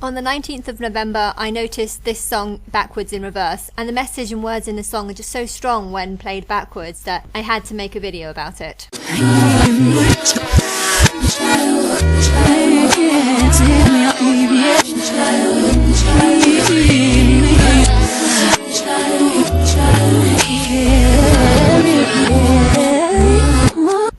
On the 19th of November, I noticed this song backwards in reverse, and the message and words in the song are just so strong when played backwards that I had to make a video about it.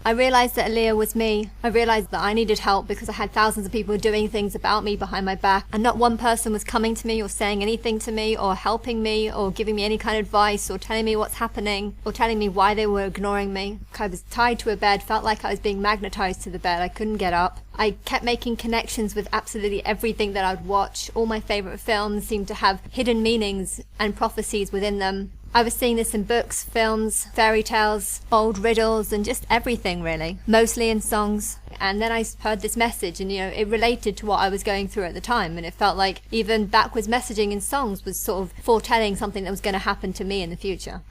I realised that Aaliyah was me. I realised that I needed help because I had thousands of people doing things about me behind my back, and not one person was coming to me or saying anything to me or helping me or giving me any kind of advice or telling me what's happening or telling me why they were ignoring me. I was tied to a bed, felt like I was being magnetised to the bed. I couldn't get up. I kept making connections with absolutely everything that I'd watch. All my favourite films seemed to have hidden meanings and prophecies within them. I was seeing this in books, films, fairy tales, old riddles, and just everything really, mostly in songs. And then I heard this message, and it related to what I was going through at the time, and it felt like even backwards messaging in songs was sort of foretelling something that was going to happen to me in the future.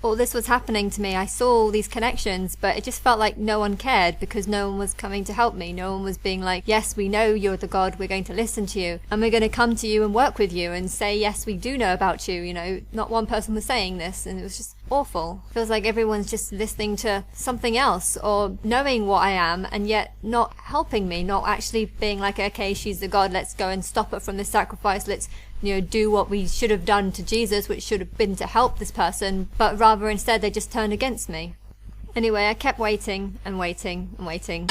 All this was happening to me. I saw all these connections, but it just felt like no one cared because no one was coming to help me. No one was being like, yes, we know you're the God, we're going to listen to you, and we're going to come to you and work with you and say, yes, we do know about you. Not one person was saying this, and it was just awful. It feels like everyone's just listening to something else or knowing what I am and yet not helping me, not actually being like, okay, she's the God, let's go and stop her from this sacrifice, let's do what we should have done to Jesus, which should have been to help this person, but rather instead they just turned against me. Anyway, I kept waiting and waiting and waiting.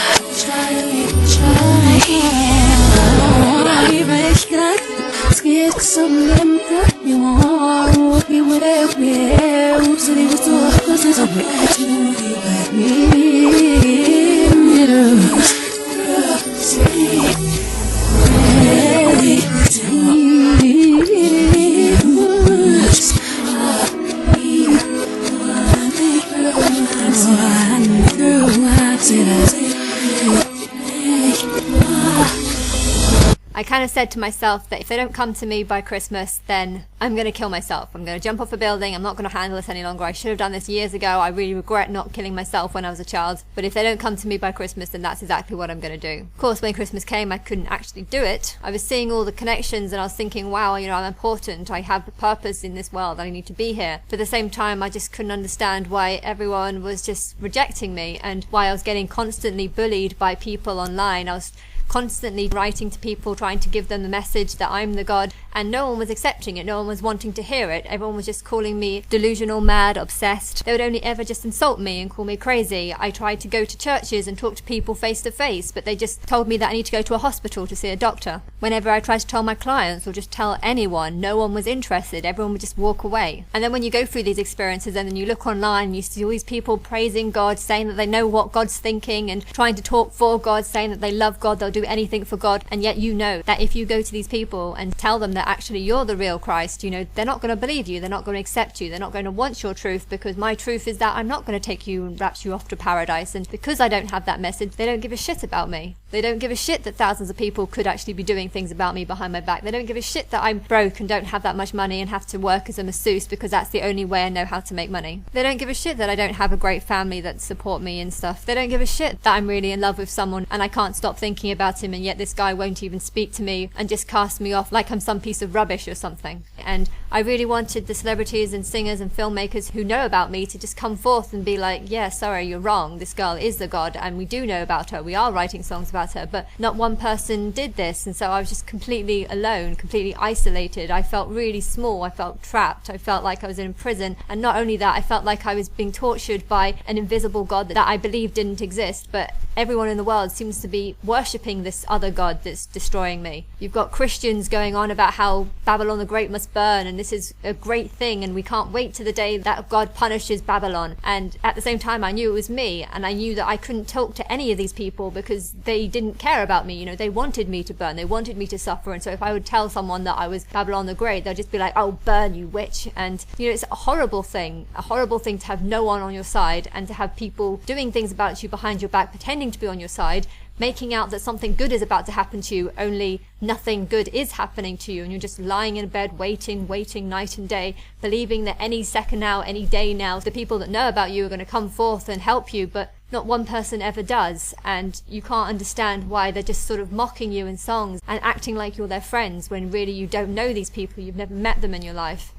I kind of said to myself that if they don't come to me by Christmas, then I'm going to kill myself. I'm going to jump off a building. I'm not going to handle this any longer. I should have done this years ago. I really regret not killing myself when I was a child. But if they don't come to me by Christmas, then that's exactly what I'm going to do. Of course, when Christmas came, I couldn't actually do it. I was seeing all the connections and I was thinking, wow, I'm important. I have a purpose in this world. I need to be here. But at the same time, I just couldn't understand why everyone was just rejecting me and why I was getting constantly bullied by people online. I was constantly writing to people, trying to give them the message that I'm the God, and no one was accepting it. No one was wanting to hear it. Everyone was just calling me delusional, mad, obsessed. They would only ever just insult me and call me crazy. I tried to go to churches and talk to people face to face, but they just told me that I need to go to a hospital to see a doctor. Whenever I tried to tell my clients or just tell anyone, no one was interested. Everyone would just walk away. And then when you go through these experiences and then you look online, you see all these people praising God, saying that they know what God's thinking and trying to talk for God, saying that they love God, they'll do anything for God, and yet you know that if you go to these people and tell them that actually you're the real Christ, they're not going to believe you, they're not going to accept you, they're not going to want your truth, because my truth is that I'm not going to take you and rapture you off to paradise, and because I don't have that message, they don't give a shit about me. They don't give a shit that thousands of people could actually be doing things about me behind my back. They don't give a shit that I'm broke and don't have that much money and have to work as a masseuse because that's the only way I know how to make money. They don't give a shit that I don't have a great family that support me and stuff. They don't give a shit that I'm really in love with someone and I can't stop thinking about him, and yet this guy won't even speak to me and just cast me off like I'm some piece of rubbish or something. And I really wanted the celebrities and singers and filmmakers who know about me to just come forth and be like, yeah, sorry, you're wrong. This girl is the God and we do know about her. We are writing songs about about her, but not one person did this. And so I was just completely alone, completely isolated. I felt really small. I felt trapped. I felt like I was in prison. And not only that, I felt like I was being tortured by an invisible God that I believed didn't exist, but everyone in the world seems to be worshipping this other God that's destroying me. You've got Christians going on about how Babylon the Great must burn, and this is a great thing, and we can't wait to the day that God punishes Babylon. And at the same time, I knew it was me, and I knew that I couldn't talk to any of these people because they didn't care about me. They wanted me to burn, they wanted me to suffer. And so if I would tell someone that I was Babylon the Great, they'll just be like, oh, burn, you witch. And it's a horrible thing to have no one on your side, and to have people doing things about you behind your back, pretending to be on your side, making out that something good is about to happen to you, only nothing good is happening to you, and you're just lying in bed waiting night and day, believing that any second now, any day now, the people that know about you are going to come forth and help you, but not one person ever does. And you can't understand why they're just sort of mocking you in songs and acting like you're their friends, when really you don't know these people, you've never met them in your life.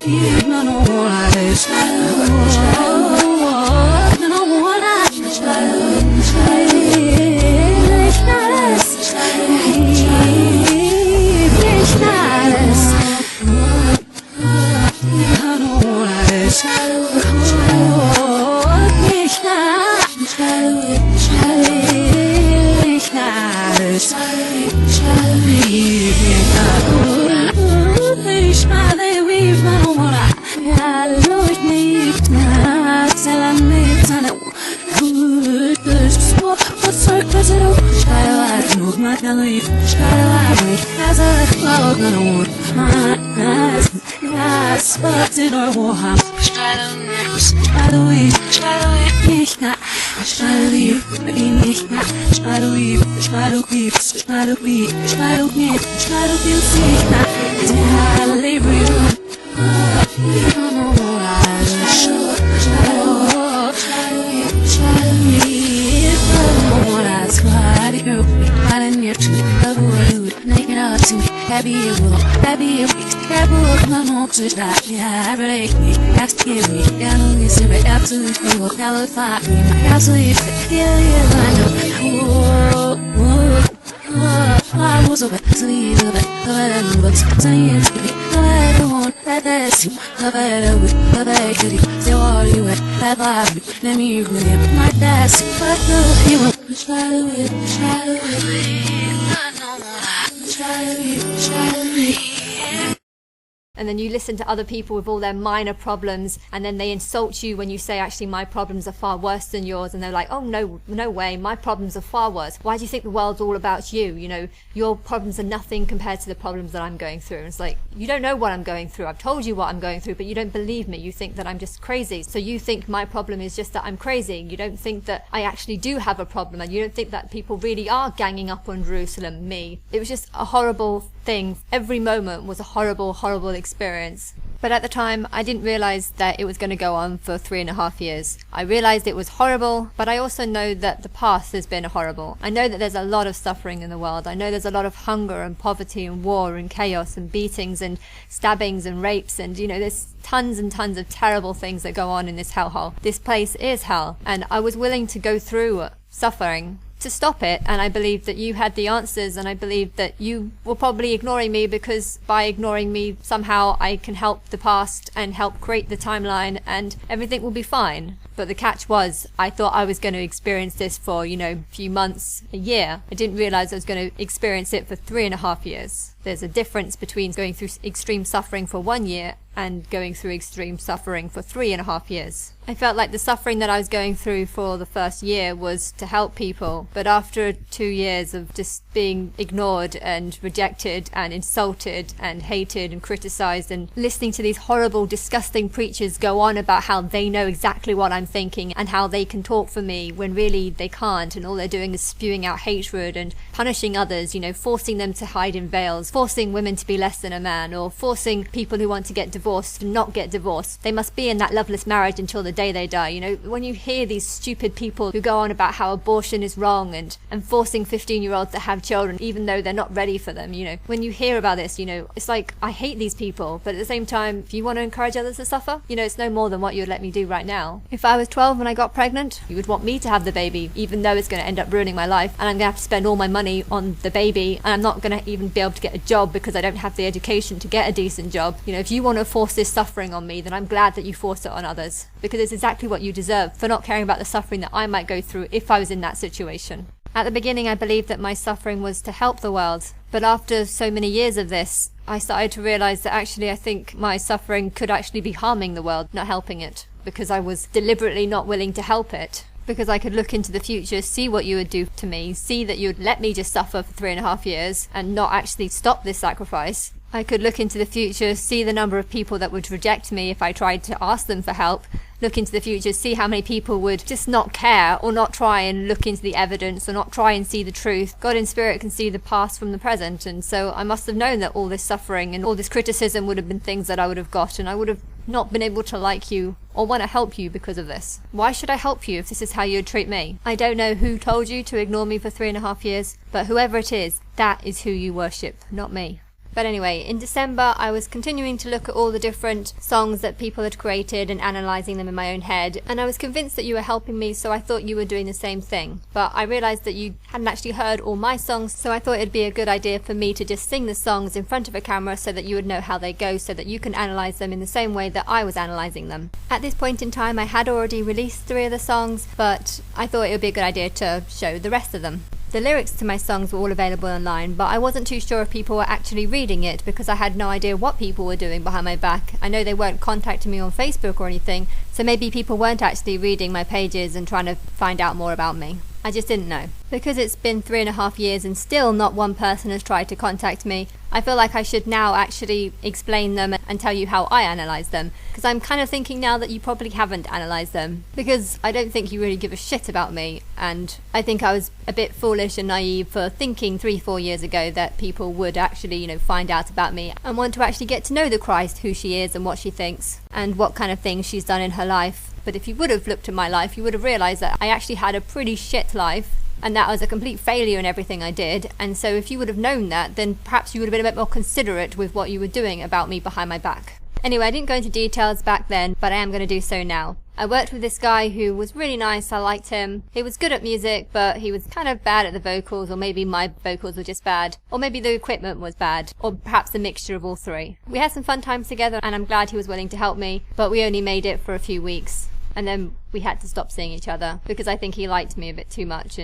And then you listen to other people with all their minor problems, and then they insult you when you say, actually, my problems are far worse than yours. And they're like, oh, no way, my problems are far worse. Why do you think the world's all about you? Your problems are nothing compared to the problems that I'm going through. And it's like, you don't know what I'm going through. I've told you what I'm going through, but you don't believe me. You think that I'm just crazy. So you think my problem is just that I'm crazy. You don't think that I actually do have a problem, and you don't think that people really are ganging up on Jerusalem, me. It was just a horrible thing. Every moment was a horrible, horrible experience. But at the time, I didn't realize that it was going to go on for 3.5 years. I realized it was horrible, but I also know that the past has been horrible. I know that there's a lot of suffering in the world. I know there's a lot of hunger and poverty and war and chaos and beatings and stabbings and rapes, and there's tons and tons of terrible things that go on in this hellhole. This place is hell, and I was willing to go through suffering to stop it, and I believed that you had the answers, and I believed that you were probably ignoring me, because by ignoring me somehow I can help the past and help create the timeline, and everything will be fine. But the catch was, I thought I was going to experience this for, a few months, a year. I didn't realize I was going to experience it for 3.5 years. There's a difference between going through extreme suffering for 1 year and going through extreme suffering for 3.5 years. I felt like the suffering that I was going through for the first year was to help people, but after 2 years of just being ignored and rejected and insulted and hated and criticized, and listening to these horrible, disgusting preachers go on about how they know exactly what I'm thinking and how they can talk for me when really they can't, and all they're doing is spewing out hatred and punishing others, forcing them to hide in veils, forcing women to be less than a man, or forcing people who want to get divorced to not get divorced. They must be in that loveless marriage until the day they die. You know, when you hear these stupid people who go on about how abortion is wrong and forcing 15-year-olds to have children even though they're not ready for them, you know, when you hear about this, you know, it's like, I hate these people, but at the same time, if you want to encourage others to suffer, you know, it's no more than what you would let me do right now. If I was 12 when I got pregnant, you would want me to have the baby, even though it's going to end up ruining my life, and I'm going to have to spend all my money on the baby, and I'm not going to even be able to get a job because I don't have the education to get a decent job. You know, if you want to force this suffering on me, then I'm glad that you force it on others, because it's exactly what you deserve for not caring about the suffering that I might go through if I was in that situation. At the beginning, I believed that my suffering was to help the world, but after so many years of this, I started to realize that actually I think my suffering could actually be harming the world, not helping it, because I was deliberately not willing to help it. Because I could look into the future, see what you would do to me, see that you would let me just suffer for 3.5 years and not actually stop this sacrifice. I could look into the future, see the number of people that would reject me if I tried to ask them for help, look into the future, see how many people would just not care or not try and look into the evidence or not try and see the truth. God in spirit can see the past from the present, and so I must have known that all this suffering and all this criticism would have been things that I would have got, and I would have not been able to like you or want to help you because of this. Why should I help you if this is how you would treat me? I don't know who told you to ignore me for 3.5 years, but whoever it is, that is who you worship, not me. But anyway, in December, I was continuing to look at all the different songs that people had created and analysing them in my own head, and I was convinced that you were helping me, so I thought you were doing the same thing. But I realised that you hadn't actually heard all my songs, so I thought it'd be a good idea for me to just sing the songs in front of a camera so that you would know how they go, so that you can analyse them in the same way that I was analysing them. At this point in time, I had already released 3 of the songs, but I thought it would be a good idea to show the rest of them. The lyrics to my songs were all available online, but I wasn't too sure if people were actually reading it because I had no idea what people were doing behind my back. I know they weren't contacting me on Facebook or anything, so maybe people weren't actually reading my pages and trying to find out more about me. I just didn't know. Because it's been 3.5 years and still not one person has tried to contact me, I feel like I should now actually explain them and tell you how I analyse them. Because I'm kind of thinking now that you probably haven't analysed them. Because I don't think you really give a shit about me. And I think I was a bit foolish and naive for thinking 3-4 years ago that people would actually, you know, find out about me and want to actually get to know the Christ, who she is and what she thinks and what kind of things she's done in her life. But if you would have looked at my life, you would have realised that I actually had a pretty shit life and that I was a complete failure in everything I did. And so if you would have known that, then perhaps you would have been a bit more considerate with what you were doing about me behind my back. Anyway, I didn't go into details back then, but I am going to do so now. I worked with this guy who was really nice. I liked him. He was good at music, but he was kind of bad at the vocals, or maybe my vocals were just bad, or maybe the equipment was bad, or perhaps a mixture of all 3. We had some fun times together, and I'm glad he was willing to help me, but we only made it for a few weeks. And then we had to stop seeing each other because I think he liked me a bit too much.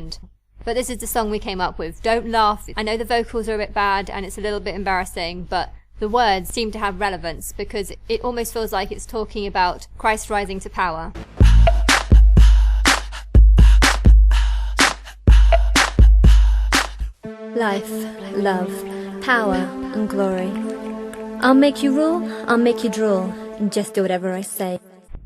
But this is the song we came up with. Don't laugh. I know the vocals are a bit bad and it's a little bit embarrassing, but the words seem to have relevance because it almost feels like it's talking about Christ rising to power. Life, love, power and glory. I'll make you rule, I'll make you drool, and just do whatever I say.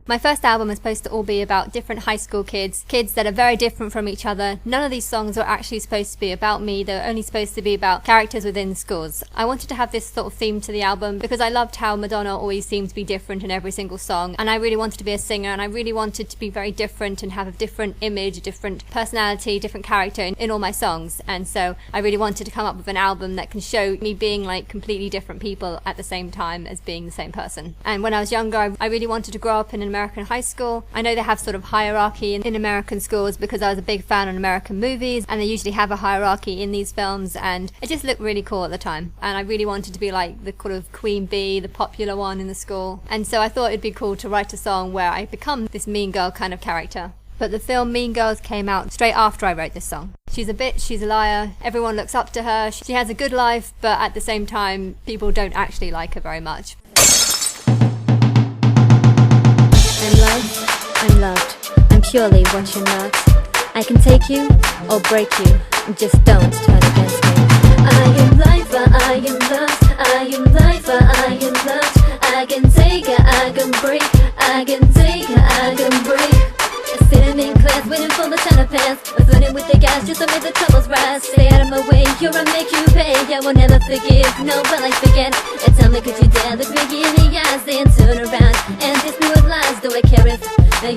My first album is supposed to all be about different high school kids that are very different from each other. None of these songs were actually supposed to be about me, they were only supposed to be about characters within schools. I wanted to have this sort of theme to the album because I loved how Madonna always seemed to be different in every single song, and I really wanted to be a singer, and I really wanted to be very different and have a different image, a different personality, different character in all my songs. And so I really wanted to come up with an album that can show me being like completely different people at the same time as being the same person. And when I was younger, I really wanted to grow up in an American high school. I know they have sort of hierarchy in American schools because I was a big fan of American movies, and they usually have a hierarchy in these films, and it just looked really cool at the time. And I really wanted to be like the kind of queen bee, the popular one in the school. And so I thought it'd be cool to write a song where I become this mean girl kind of character. But the film Mean Girls came out straight after I wrote this song. She's a bitch, she's a liar, everyone looks up to her, she has a good life, but at the same time, people don't actually like her very much. I'm loved, I'm purely what you're not. I can take you or break you, just don't turn against me. I am lifer, I am loved, I am lifer, I am loved. I can take it, I can break, I can take it, I can break. Sitting in class, waiting for the time to pass, running with the guys just to make the troubles rise. Stay out of my way, you or make you pay. I will never forgive, no, but I forget. And tell me, could you dare look me in the eyes, then turn around and diss me with lies? Do I care if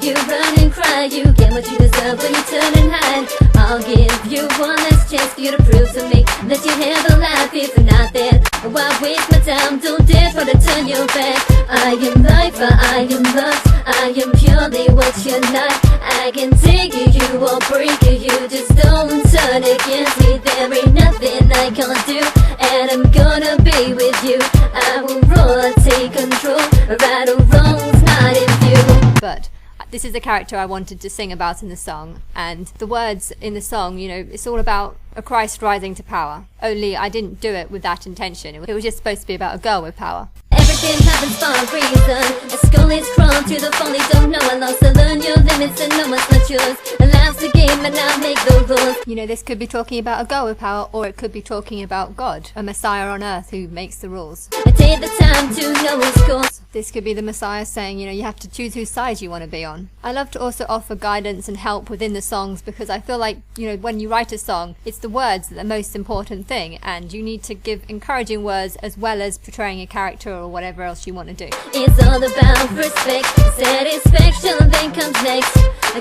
you run and cry? You get what you deserve when you turn and hide. I'll give you one last chance for you to prove to me that you have a life. If not, then why waste my time? Don't dare try to turn your back. I am life, I am love, I am purely what you're not. I can take you or break you, just don't turn against me. There ain't nothing I can't do, and I'm gonna be with you. I will roar, take control, right or wrong's not in view. But this is the character I wanted to sing about in the song, and the words in the song, it's all about a Christ rising to power. Only I didn't do it with that intention. It was just supposed to be about a girl with power. Everything happens for a reason. A skull is crawled to the folly, don't know I lost to learn your limits and no one's not yours. Life's a game and I'll make the rules. This could be talking about a girl with power, or it could be talking about God, a Messiah on earth who makes the rules. I take the time to know his course. This could be the Messiah saying, you have to choose whose side you want to be on. I love to also offer guidance and help within the songs, because I feel like, when you write a song, it's the words that are the most important thing, and you need to give encouraging words as well as portraying a character or whatever else you want to do. It's all about respect, satisfaction then comes next.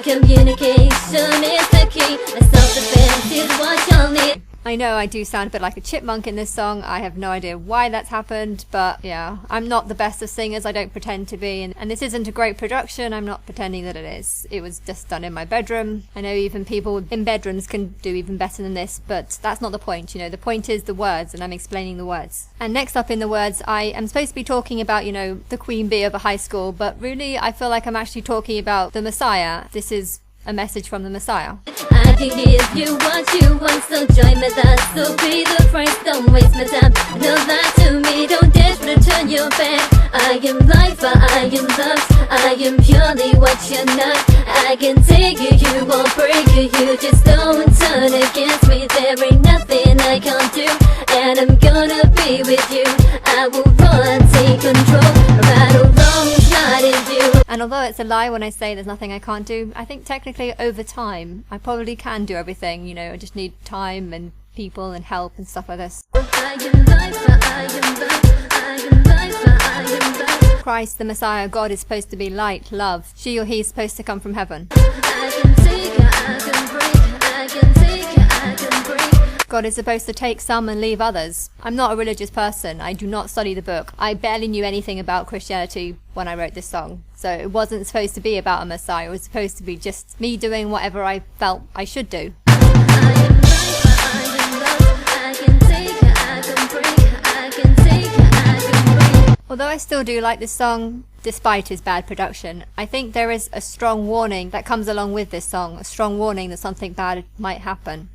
Communication is the key, self-defense is what you'll need. I know I do sound a bit like a chipmunk in this song. I have no idea why that's happened, but yeah, I'm not the best of singers. I don't pretend to be, and this isn't a great production. I'm not pretending that it is. It was just done in my bedroom. I know even people in bedrooms can do even better than this, but that's not the point. The point is the words, and I'm explaining the words. And next up in the words, I am supposed to be talking about, the queen bee of a high school, but really I feel like I'm actually talking about the Messiah. This is a message from the Messiah. I can give you what you want, so join with us. So be the first, don't waste my time. No lie to me, don't dare to turn your back. I am life, I am love, I am purely what you're not. I can take you won't break you, just don't turn against me. There ain't nothing I can't do, and I'm gonna be with you. I will run, take control, right or wrong's not in view. And although it's a lie when I say there's nothing I can't do, I think technically over time I probably can do everything. I just need time and people and help and stuff like this. I am life, I am love, I am life, I am love. Christ, the Messiah, God, is supposed to be light, love. She or he is supposed to come from heaven. I can take, I can break, I can take, I can break. God is supposed to take some and leave others. I'm not a religious person. I do not study the book. I barely knew anything about Christianity when I wrote this song. So it wasn't supposed to be about a Messiah. It was supposed to be just me doing whatever I felt I should do. I am life, I am love, I can take, I can break, I can take, I can break. Although I still do like this song, despite its bad production, I think there is a strong warning that comes along with this song. A strong warning that something bad might happen.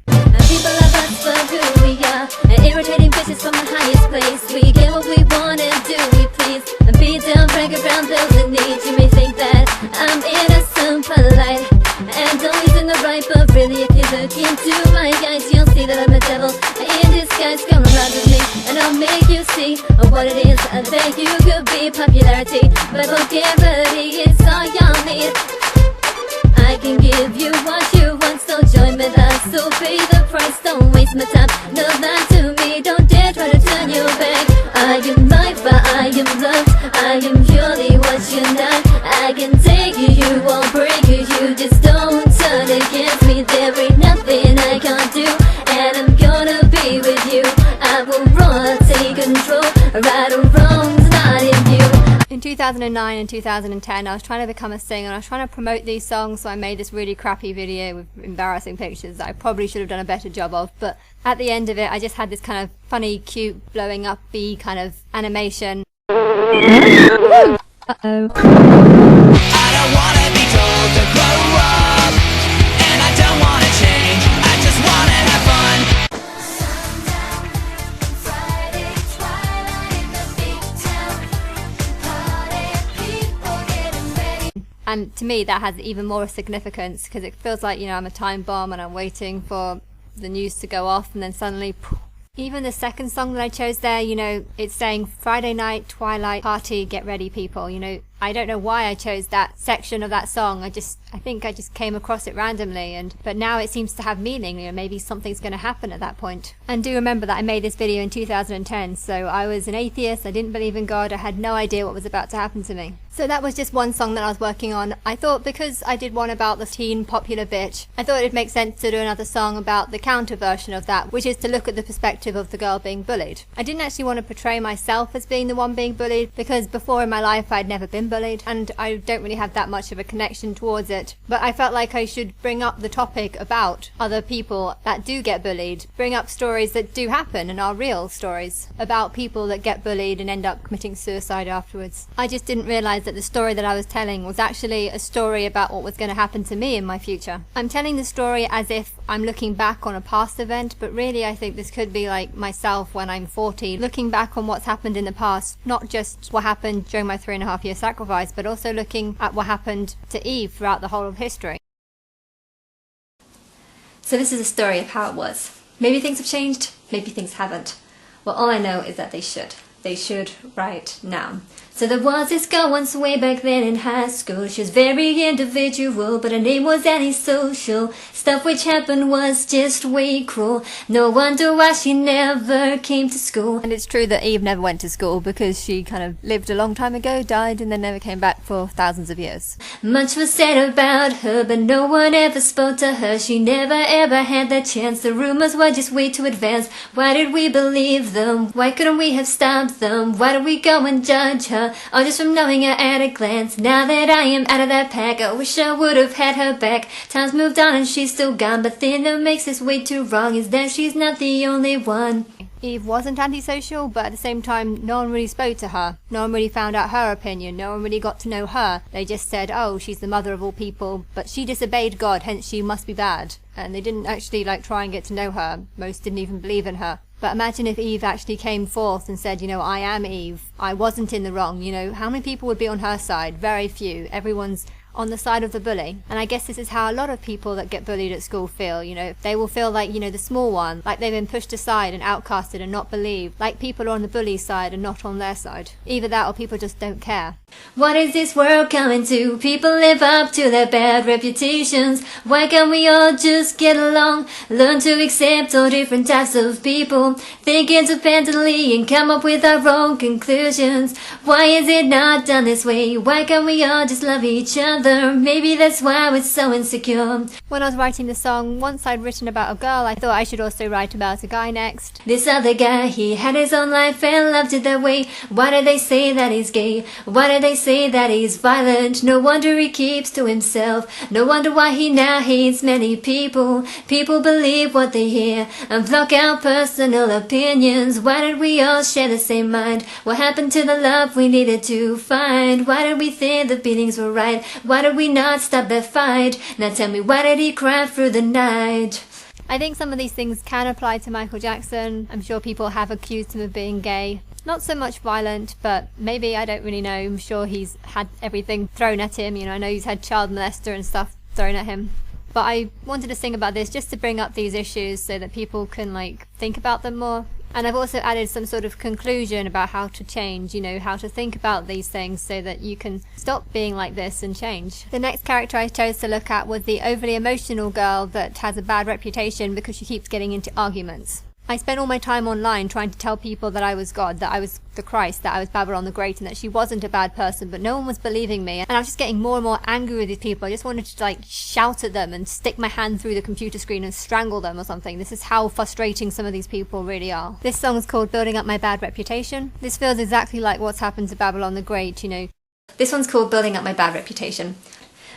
People love us for who we are, irritating bitches from the highest place. We get what we want and do we please, beat down, break around those in need. You may think that I'm innocent, polite, and always in the right, but really if you look into my eyes, you'll see that I'm a devil in disguise. Come around with me and I'll make you see what it is that you could be. Popularity, but vulgarity, it's all y'all need. I can give you what you want, so join with us. So pay the price, don't waste my time. No lie to me, don't dare try to turn your back. I am life, I am love, I am purely what you're not. I can take you won't break you, just don't turn against me. There ain't nothing I can't do, and I'm gonna be with you. I will run, take control, right or wrong's not in view. In 2009 and 2010, I was trying to become a singer and I was trying to promote these songs, so I made this really crappy video with embarrassing pictures that I probably should have done a better job of, but at the end of it I just had this kind of funny, cute, blowing up bee kind of animation. Uh-oh. I don't wanna be told to grow up, and I don't wanna change, I just wanna have fun. And to me that has even more significance, because it feels like, I'm a time bomb and I'm waiting for the news to go off, and then suddenly poof. Even the second song that I chose there, it's saying Friday night, twilight, party, get ready people. I don't know why I chose that section of that song. I I think I just came across it randomly, but now it seems to have meaning. Maybe something's going to happen at that point. And do remember that I made this video in 2010, so I was an atheist, I didn't believe in God, I had no idea what was about to happen to me. So that was just one song that I was working on. I thought because I did one about the teen popular bitch, I thought it'd make sense to do another song about the counter version of that, which is to look at the perspective of the girl being bullied. I didn't actually want to portray myself as being the one being bullied, because before in my life I'd never been bullied, and I don't really have that much of a connection towards it. But I felt like I should bring up the topic about other people that do get bullied, bring up stories that do happen and are real stories about people that get bullied and end up committing suicide afterwards. I just didn't realise that the story that I was telling was actually a story about what was going to happen to me in my future. I'm telling the story as if I'm looking back on a past event, but really I think this could be like myself when I'm 40, looking back on what's happened in the past, not just what happened during my 3.5-year sacrifice, but also looking at what happened to Eve throughout the whole of history. So this is a story of how it was. Maybe things have changed, maybe things haven't. Well, all I know is that they should. They should right now. So there was this girl once way back then in high school. She was very individual, but her name was antisocial. Stuff which happened was just way cruel. No wonder why she never came to school. And it's true that Eve never went to school because she kind of lived a long time ago, died, and then never came back for thousands of years. Much was said about her, but no one ever spoke to her. She never ever had that chance. The rumors were just way too advanced. Why did we believe them? Why couldn't we have stopped them? Why did we go and judge her? Or just from knowing her at a glance. Now that I am out of that pack, I wish I would have had her back. Time's moved on and she's still gone, but the thing that makes this way too wrong is that she's not the only one. Eve wasn't antisocial, but at the same time, no one really spoke to her. No one really found out her opinion. No one really got to know her. They just said, oh, she's the mother of all people, but she disobeyed God, hence she must be bad. And they didn't actually try and get to know her. Most didn't even believe in her. But imagine if Eve actually came forth and said, I am Eve. I wasn't in the wrong. How many people would be on her side? Very few. Everyone's on the side of the bully. And I guess this is how a lot of people that get bullied at school feel. They will feel like, the small one, like they've been pushed aside and outcasted and not believed, like people are on the bully's side and not on their side. Either that or people just don't care. What is this world coming to? People live up to their bad reputations. Why can't we all just get along? Learn to accept all different types of people. Think independently and come up with our own conclusions. Why is it not done this way? Why can't we all just love each other? Maybe that's why we're so insecure. When I was writing the song, once I'd written about a girl, I thought I should also write about a guy next. This other guy, he had his own life and loved it that way. Why do they say that he's gay? Why do they say that he's violent? No wonder he keeps to himself. No wonder why he now hates many people. People believe what they hear and block out personal opinions. Why did we all share the same mind? What happened to the love we needed to find? Why did we think the feelings were right? Why did we not stop that fight? Now tell me, why did he cry through the night? I think some of these things can apply to Michael Jackson. I'm sure people have accused him of being gay. Not so much violent, but maybe, I don't really know. I'm sure he's had everything thrown at him. I know he's had child molester and stuff thrown at him. But I wanted to sing about this just to bring up these issues so that people can think about them more. And I've also added some sort of conclusion about how to change, how to think about these things so that you can stop being like this and change. The next character I chose to look at was the overly emotional girl that has a bad reputation because she keeps getting into arguments. I spent all my time online trying to tell people that I was God, that I was the Christ, that I was Babylon the Great, and that she wasn't a bad person, but no one was believing me. And I was just getting more and more angry with these people. I just wanted to shout at them and stick my hand through the computer screen and strangle them or something. This is how frustrating some of these people really are. This song is called Building Up My Bad Reputation. This feels exactly like what's happened to Babylon the Great, This one's called Building Up My Bad Reputation.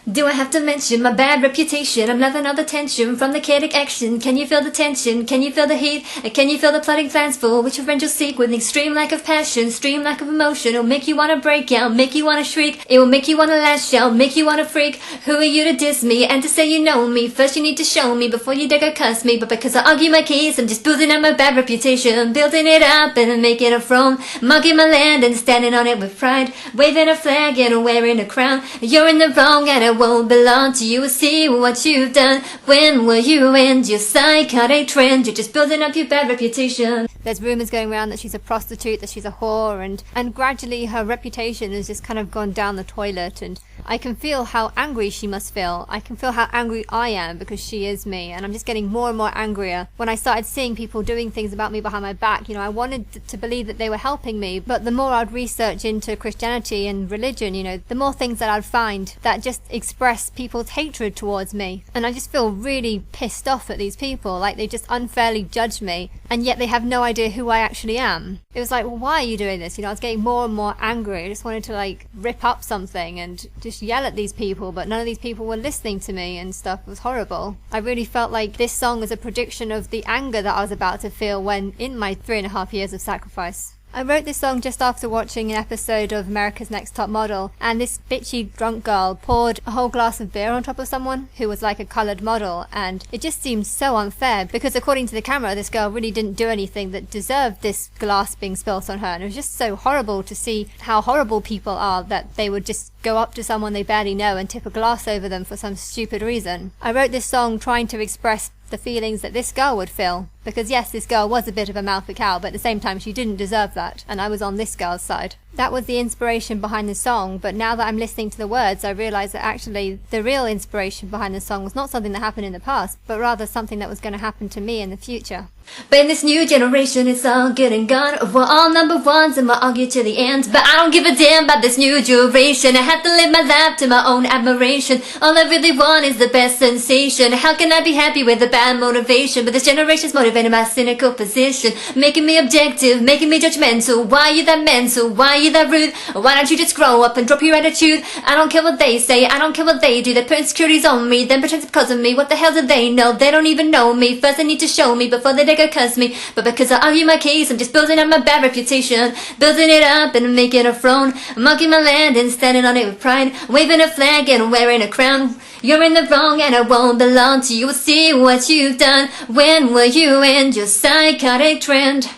Do I have to mention my bad reputation? I'm loving all the tension from the chaotic action. Can you feel the tension? Can you feel the heat? Can you feel the plotting plans for which revenge you'll seek with an extreme lack of passion, extreme lack of emotion? It'll make you want to break out, make you want to shriek. It will make you want to lash out, make you want to freak. Who are you to diss me and to say you know me? First you need to show me before you dare go cuss me. But because I argue my case, I'm just building up my bad reputation, building it up and making a throne, marking my land and standing on it with pride, waving a flag and wearing a crown. You're in the wrong and I won't belong to you. See what you've done. When will you end your psychotic trend? You're just building up your bad reputation. there's rumours going around that she's a prostitute, that she's a whore, and gradually her reputation has just kind of gone down the toilet, and I can feel how angry she must feel. I can feel how angry I am because she is me, and I'm just getting more and more angrier when I started seeing people doing things about me behind my back. You know, I wanted to believe that they were helping me, but the more I'd research into Christianity and religion, you know, the more things that I'd find that just express people's hatred towards me. And I just feel really pissed off at these people, like they just unfairly judge me, and yet they have no idea who I actually am. It was like, well, why are you doing this? You know, I was getting more and more angry. I just wanted to like rip up something and just yell at these people, but none of these people were listening to me and stuff. It was horrible. I really felt like this song was a prediction of the anger that I was about to feel when in my 3.5 years of sacrifice. I wrote this song just after watching an episode of America's Next Top Model, and this bitchy drunk girl poured a whole glass of beer on top of someone who was like a coloured model, and it just seemed so unfair because according to the camera this girl really didn't do anything that deserved this glass being spilt on her, and it was just so horrible to see how horrible people are that they would just go up to someone they barely know and tip a glass over them for some stupid reason. I wrote this song trying to express the feelings that this girl would feel, because yes, this girl was a bit of a mouthy cow, but at the same time she didn't deserve that, and I was on this girl's side. That was the inspiration behind the song, but now that I'm listening to the words, I realise that actually the real inspiration behind the song was not something that happened in the past, but rather something that was going to happen to me in the future. But in this new generation, it's all good and gone. We're all number ones and we'll argue to the end. But I don't give a damn about this new duration. I have to live my life to my own admiration. All I really want is the best sensation. How can I be happy with a bad motivation? But this generation's motivated by cynical position, making me objective, making me judgmental. Why you that mental? Why you that rude? Why don't you just grow up and drop your attitude? I don't care what they say, I don't care what they do. They put insecurities on me, then pretend it's because of me. What the hell do they know? They don't even know me. First they need to show me before they go cuss me. But because I argue my case, I'm just building up my bad reputation, building it up and making a throne, marking my land and standing on it with pride, waving a flag and wearing a crown. You're in the wrong and I won't belong to you. We'll see what you've done. When will you end your psychotic trend?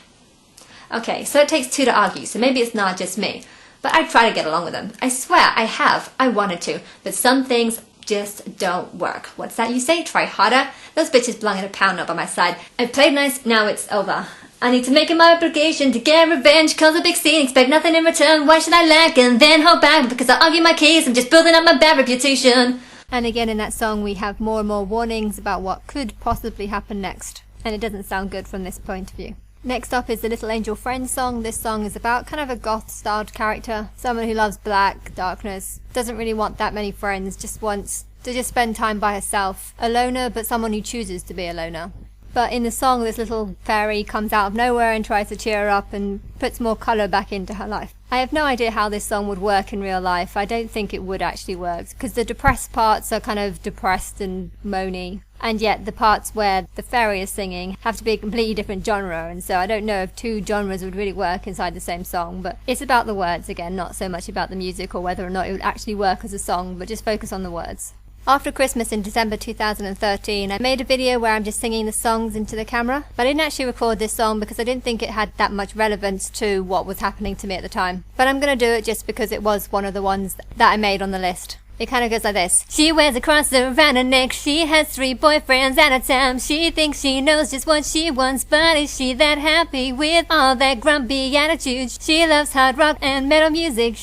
Okay, so it takes two to argue, so maybe it's not just me. But I try to get along with them. I swear, I have. I wanted to. But some things just don't work. What's that you say? Try harder? Those bitches belong in a pound up on my side. I played nice, now it's over. I need to make it my obligation to get revenge, cause a big scene, expect nothing in return. Why should I lack and then hold back? Because I argue my case, I'm just building up my bad reputation. And again in that song we have more and more warnings about what could possibly happen next. And it doesn't sound good from this point of view. Next up is the Little Angel Friend song. This song is about kind of a goth-styled character, someone who loves black, darkness, doesn't really want that many friends, just wants to just spend time by herself. A loner, but someone who chooses to be a loner. But in the song, this little fairy comes out of nowhere and tries to cheer her up and puts more colour back into her life. I have no idea how this song would work in real life. I don't think it would actually work, because the depressed parts are kind of depressed and moany, and yet the parts where the fairy is singing have to be a completely different genre, and so I don't know if two genres would really work inside the same song. But it's about the words again, not so much about the music or whether or not it would actually work as a song, but just focus on the words. After Christmas in December 2013, I made a video where I'm just singing the songs into the camera, but I didn't actually record this song because I didn't think it had that much relevance to what was happening to me at the time. But I'm gonna do it just because it was one of the ones that I made on the list. It kind of goes like this. She wears a cross around her neck. She has 3 boyfriends at a time. She thinks she knows just what she wants, but is she that happy with all that grumpy attitude? She loves hard rock and metal music.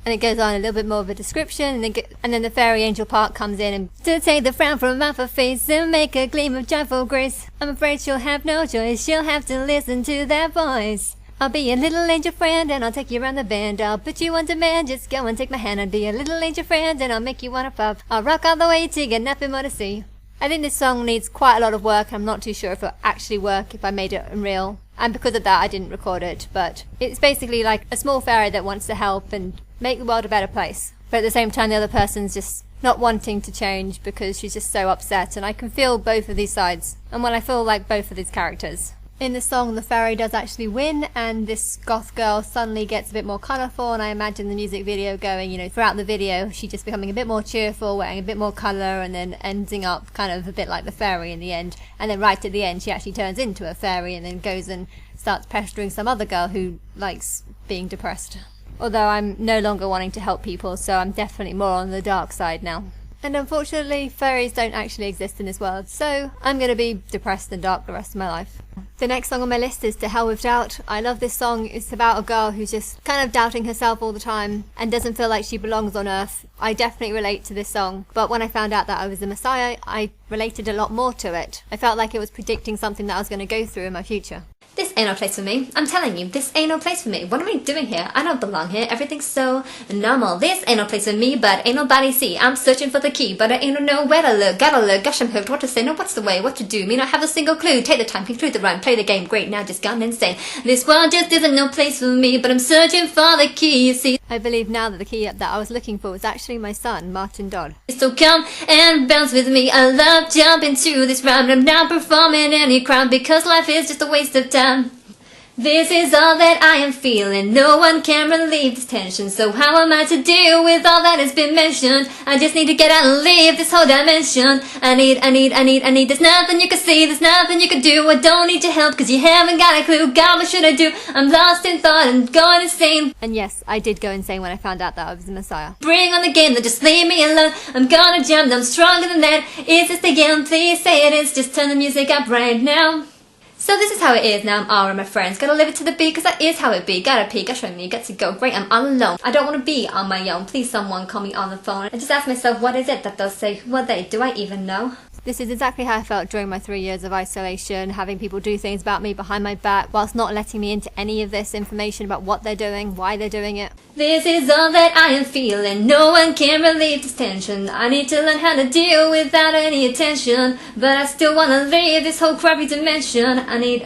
And it goes on a little bit more of a description, and then the fairy angel part comes in and to take the frown from off her face and make a gleam of joyful grace. I'm afraid she'll have no choice, she'll have to listen to that voice. I'll be a little angel friend and I'll take you around the band. I'll put you on demand, just go and take my hand. I'll be a little angel friend and I'll make you wanna pop. I'll rock all the way to get nothing more to see. I think this song needs quite a lot of work. I'm not too sure if it'll actually work if I made it real. And because of that I didn't record it, but it's basically like a small fairy that wants to help and make the world a better place. But at the same time the other person's just not wanting to change because she's just so upset, and I can feel both of these sides. And well, I feel like both of these characters. In the song the fairy does actually win, and this goth girl suddenly gets a bit more colourful, and I imagine the music video going, you know, throughout the video she's just becoming a bit more cheerful, wearing a bit more colour, and then ending up kind of a bit like the fairy in the end. And then right at the end she actually turns into a fairy and then goes and starts pestering some other girl who likes being depressed. Although I'm no longer wanting to help people, so I'm definitely more on the dark side now. And unfortunately, fairies don't actually exist in this world, so I'm going to be depressed and dark the rest of my life. The next song on my list is To Hell With Doubt. I love this song. It's about a girl who's just kind of doubting herself all the time and doesn't feel like she belongs on earth. I definitely relate to this song, but when I found out that I was the Messiah, I related a lot more to it. I felt like it was predicting something that I was going to go through in my future. This ain't no place for me. I'm telling you, this ain't no place for me. What am I doing here? I don't belong here. Everything's so normal. This ain't no place for me, but ain't nobody see. I'm searching for the key, but I ain't know where to look. Gotta look, gosh, I'm hooked. What to say? No, what's the way? What to do? Me not have a single clue. Take the time, conclude the rhyme, play the game. Great, now just gone insane. This world just isn't no place for me, but I'm searching for the key, you see. I believe now that the key that I was looking for was actually my son, Martin Dodd. So come and bounce with me. I love jumping to this rhyme. I'm not performing any crime because life is just a waste of time. This is all that I am feeling. No one can relieve this tension. So how am I to deal with all that has been mentioned? I just need to get out and leave this whole dimension. I need. There's nothing you can see, there's nothing you can do. I don't need your help cause you haven't got a clue. God, what should I do? I'm lost in thought and going insane. And yes, I did go insane when I found out that I was the Messiah. Bring on the game, then just leave me alone. I'm gonna jump, I'm stronger than that. Is this the end? Please say it is. Just turn the music up right now. So this is how it is now. I'm all with my friends. Gotta live it to the beat, cause that is how it be. Gotta pee, gotta show me, got to go. Great, I'm all alone. I don't wanna be on my own. Please someone call me on the phone. I just ask myself, what is it that they'll say? Who are they? Do I even know? This is exactly how I felt during my 3 years of isolation, having people do things about me behind my back whilst not letting me into any of this information about what they're doing, why they're doing it. This is all that I am feeling. No one can relieve this tension. I need to learn how to deal without any attention, but I still wanna leave this whole crappy dimension. I need.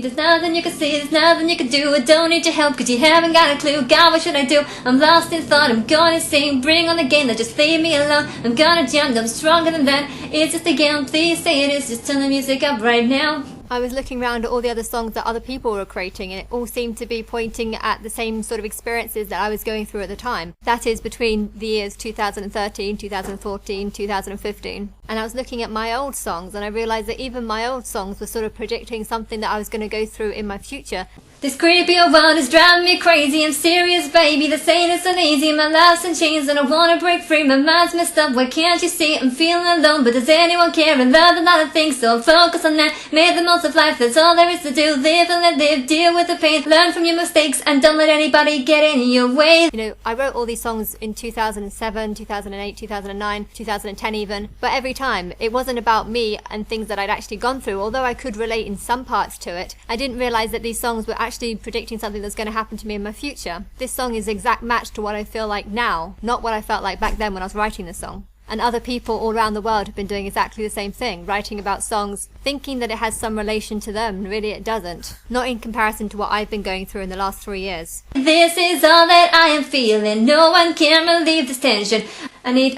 There's nothing you can see, there's nothing you can do. I don't need your help cause you haven't got a clue. God, what should I do? I'm lost in thought, I'm going insane. Bring on the game, now just leave me alone. I'm gonna jump, I'm stronger than that. It's just a game, please say it is. Just turn the music up right now. I was looking around at all the other songs that other people were creating, and it all seemed to be pointing at the same sort of experiences that I was going through at the time. That is between the years 2013, 2014, 2015. And I was looking at my old songs, and I realized that even my old songs were sort of predicting something that I was going to go through in my future. This creepy old world is driving me crazy. I'm serious, baby. This ain't so easy. My life's in chains and I wanna break free. My mind's messed up. Why can't you see? I'm feeling alone, but does anyone care? I love a lot of things, so focus on that. Make the most of life. That's all there is to do. Live and let live. Deal with the pain. Learn from your mistakes and don't let anybody get in your way. You know, I wrote all these songs in 2007, 2008, 2009, 2010 even. But every time, it wasn't about me and things that I'd actually gone through. Although I could relate in some parts to it, I didn't realize that these songs were actually predicting something that's going to happen to me in my future. This song is exact match to what I feel like now, not what I felt like back then when I was writing the song. And other people all around the world have been doing exactly the same thing, writing about songs, thinking that it has some relation to them, and really it doesn't. Not in comparison to what I've been going through in the last 3 years. This is all that I am feeling. No one can relieve this tension. I need.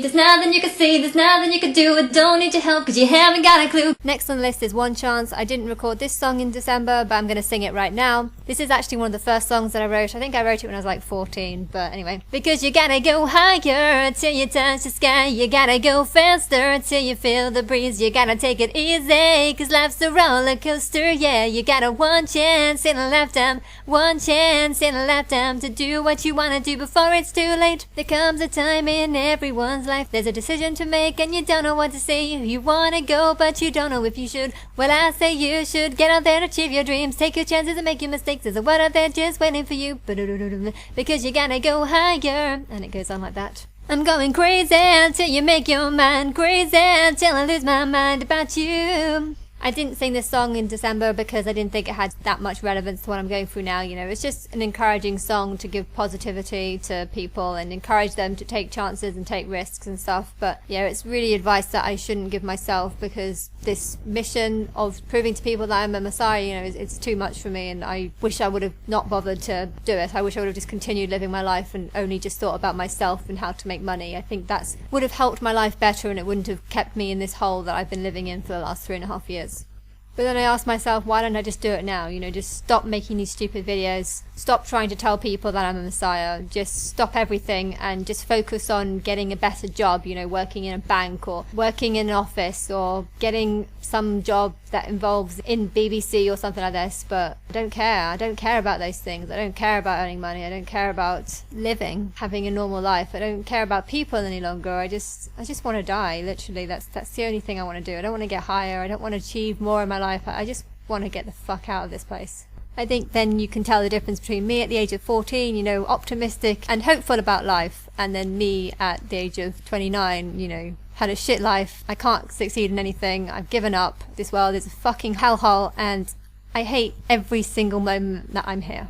There's nothing you can see, there's nothing you can do. I don't need your help cause you haven't got a clue. Next on the list is One Chance. I didn't record this song in December, but I'm going to sing it right now. This is actually one of the first songs that I wrote. I think I wrote it when I was like 14, but anyway. Because you gotta go higher till you touch the sky. You gotta go faster till you feel the breeze. You gotta take it easy cause life's a roller coaster. Yeah, you got a one chance in a lifetime. One chance in a lifetime to do what you wanna do before it's too late. There comes a time in everyone's life, there's a decision to make and you don't know what to say. You wanna go but you don't know if you should. Well, I say you should get out there and achieve your dreams. Take your chances and make your mistakes. There's a world out there just waiting for you. Because you gotta go higher. And it goes on like that. I'm going crazy till you make your mind crazy till I lose my mind about you. I didn't sing this song in December because I didn't think it had that much relevance to what I'm going through now. You know, it's just an encouraging song to give positivity to people and encourage them to take chances and take risks and stuff. But yeah, it's really advice that I shouldn't give myself because this mission of proving to people that I'm a messiah, you know, it's too much for me, and I wish I would have not bothered to do it. I wish I would have just continued living my life and only just thought about myself and how to make money. I think that's would have helped my life better, and it wouldn't have kept me in this hole that I've been living in for the last 3.5 years. But then I asked myself, why don't I just do it now? You know, just stop making these stupid videos. Stop trying to tell people that I'm a messiah. Just stop everything and just focus on getting a better job, you know, working in a bank or working in an office or getting some job that involves in BBC or something like this. But I don't care. I don't care about those things. I don't care about earning money. I don't care about living, having a normal life. I don't care about people any longer. I just want to die, literally. That's the only thing I want to do. I don't want to get higher. I don't want to achieve more in my life. I just want to get the fuck out of this place. I think then you can tell the difference between me at the age of 14, you know, optimistic and hopeful about life, and then me at the age of 29, you know, had a shit life. I can't succeed in anything. I've given up. This world is a fucking hellhole, and I hate every single moment that I'm here.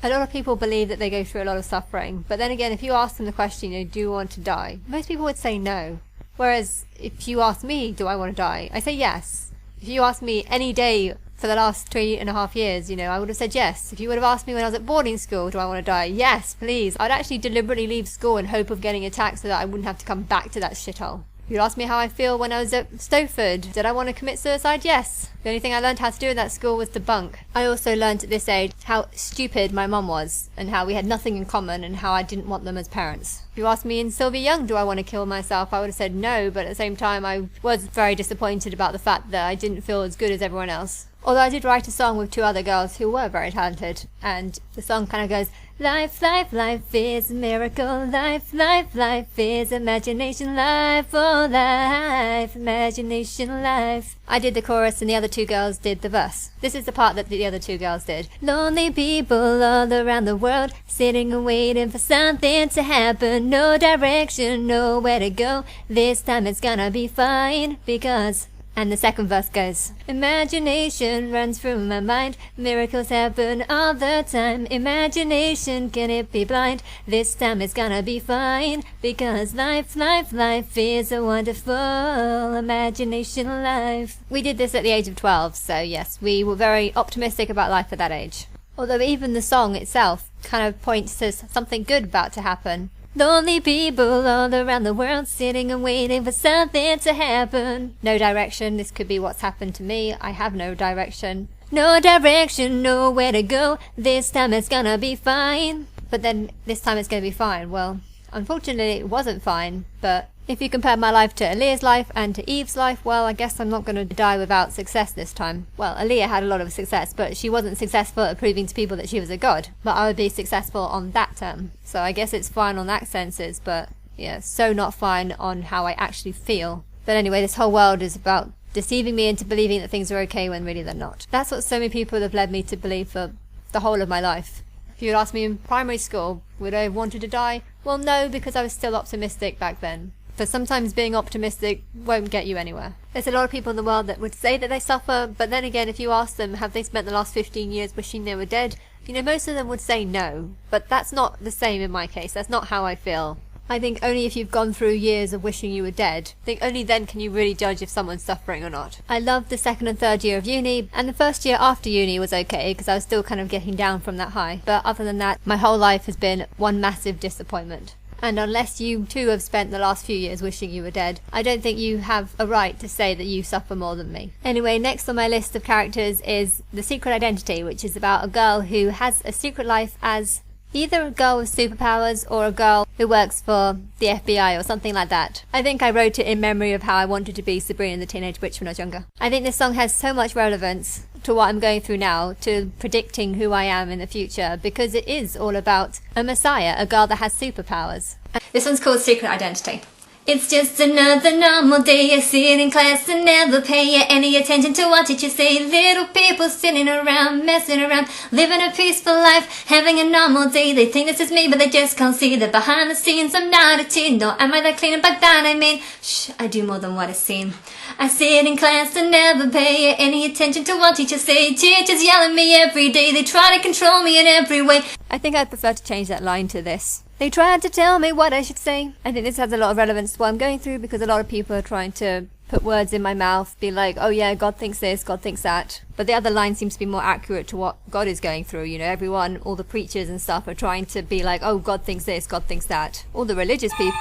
A lot of people believe that they go through a lot of suffering, but then again, if you ask them the question, you know, do you want to die? Most people would say no. Whereas if you ask me, do I want to die? I say yes. If you ask me any day for the last 3.5 years, you know, I would have said yes. If you would have asked me when I was at boarding school, do I want to die? Yes, please. I'd actually deliberately leave school in hope of getting attacked so that I wouldn't have to come back to that shithole. If you'd ask me how I feel when I was at Stowford, did I want to commit suicide? Yes. The only thing I learned how to do in that school was to bunk. I also learned at this age how stupid my mum was, and how we had nothing in common, and how I didn't want them as parents. If you asked me in Sylvia Young, do I want to kill myself, I would have said no, but at the same time I was very disappointed about the fact that I didn't feel as good as everyone else. Although I did write a song with 2 other girls who were very talented, and the song kind of goes, life, life, life is a miracle, life, life, life is imagination, life, oh life, imagination, life. I did the chorus and the other 2 girls did the verse. This is the part that the other 2 girls did. Lonely people all around the world, sitting and waiting for something to happen, no direction, nowhere to go, this time it's gonna be fine, because... And the second verse goes, imagination runs through my mind, miracles happen all the time, imagination, can it be blind? This time it's gonna be fine, because life, life, life is a wonderful imagination life. We did this at the age of 12, so yes, we were very optimistic about life at that age. Although even the song itself kind of points to something good about to happen. Lonely people all around the world, sitting and waiting for something to happen. No direction, this could be what's happened to me. I have no direction. No direction, nowhere to go, this time it's gonna be fine. But then, this time it's gonna be fine. Well, unfortunately it wasn't fine, but if you compare my life to Aaliyah's life and to Eve's life, well, I guess I'm not going to die without success this time. Well, Aaliyah had a lot of success, but she wasn't successful at proving to people that she was a god. But I would be successful on that term. So I guess it's fine on that senses, but yeah, so not fine on how I actually feel. But anyway, this whole world is about deceiving me into believing that things are okay when really they're not. That's what so many people have led me to believe for the whole of my life. If you had asked me in primary school, would I have wanted to die? Well, no, because I was still optimistic back then. But sometimes being optimistic won't get you anywhere. There's a lot of people in the world that would say that they suffer, but then again, if you ask them, have they spent the last 15 years wishing they were dead? You know, most of them would say no. But that's not the same in my case. That's not how I feel. I think only if you've gone through years of wishing you were dead, I think only then can you really judge if someone's suffering or not. I loved the 2nd and 3rd year of uni, and the 1st year after uni was okay, because I was still kind of getting down from that high. But other than that, my whole life has been one massive disappointment. And unless you too have spent the last few years wishing you were dead, I don't think you have a right to say that you suffer more than me. Anyway, next on my list of characters is The Secret Identity, which is about a girl who has a secret life as either a girl with superpowers or a girl who works for the FBI or something like that. I think I wrote it in memory of how I wanted to be Sabrina the Teenage Witch when I was younger. I think this song has so much relevance to what I'm going through now, to predicting who I am in the future, because it is all about a messiah, a girl that has superpowers. This one's called Secret Identity. It's just another normal day. I sit in class and never pay any attention to what teachers say. Little people sitting around, messing around, living a peaceful life, having a normal day. They think this is me, but they just can't see that behind the scenes I'm not a teen. No, am I that clean? But that I mean, shh, I do more than what I seem. I sit in class and never pay any attention to what teachers say. Teachers yell at me every day. They try to control me in every way. I think I'd prefer to change that line to this. They tried to tell me what I should say. I think this has a lot of relevance to what I'm going through, because a lot of people are trying to put words in my mouth, be like, oh yeah, God thinks this, God thinks that. But the other line seems to be more accurate to what God is going through. You know, everyone, all the preachers and stuff are trying to be like, oh, God thinks this, God thinks that. All the religious people.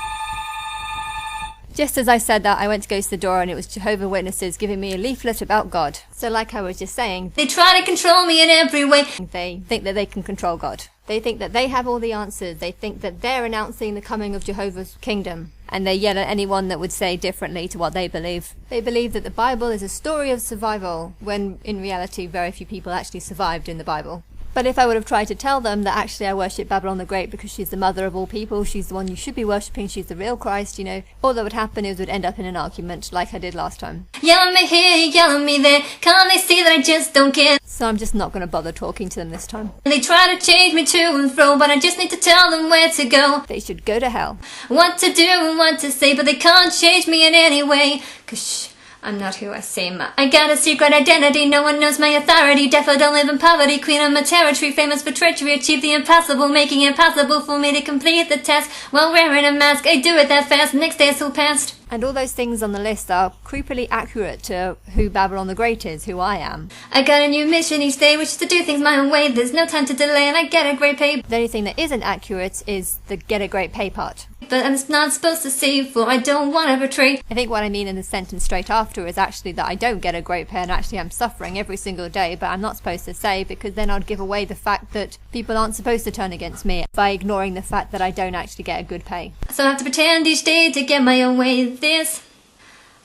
Just as I said that, I went to go to the door and it was Jehovah's Witnesses giving me a leaflet about God. So like I was just saying, they try to control me in every way. They think that they can control God. They think that they have all the answers. They think that they're announcing the coming of Jehovah's kingdom. And they yell at anyone that would say differently to what they believe. They believe that the Bible is a story of survival, when in reality very few people actually survived in the Bible. But if I would have tried to tell them that actually I worship Babylon the Great because she's the mother of all people, she's the one you should be worshipping, she's the real Christ, all that would happen is we'd end up in an argument like I did last time. Yell at me here, yell at me there, can't they see that I just don't care? So I'm just not going to bother talking to them this time. They try to change me to and fro, but I just need to tell them where to go. They should go to hell. What to do and what to say, but they can't change me in any way. 'Cause I'm not who I seem. I got a secret identity, no one knows my authority. Deaf, I don't live in poverty, queen of my territory, famous for treachery, achieve the impossible, making it possible for me to complete the task while wearing a mask. I do it that fast, next day it's all past. And all those things on the list are creepily accurate to who Babylon the Great is, who I am. I got a new mission each day, which is to do things my own way. There's no time to delay and I get a great pay. The only thing that isn't accurate is the get a great pay part. But I'm not supposed to see, for I don't want to betray. I think what I mean in the sentence straight after is actually that I don't get a great pay and actually I'm suffering every single day, but I'm not supposed to say, because then I'd give away the fact that people aren't supposed to turn against me by ignoring the fact that I don't actually get a good pay. So I have to pretend each day to get my own way. This,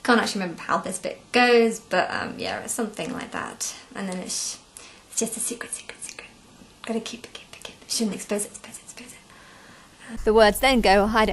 can't actually remember how this bit goes, but yeah, it's something like that. And then it's just a secret. Gotta keep it. Shouldn't expose it. The words then go, hide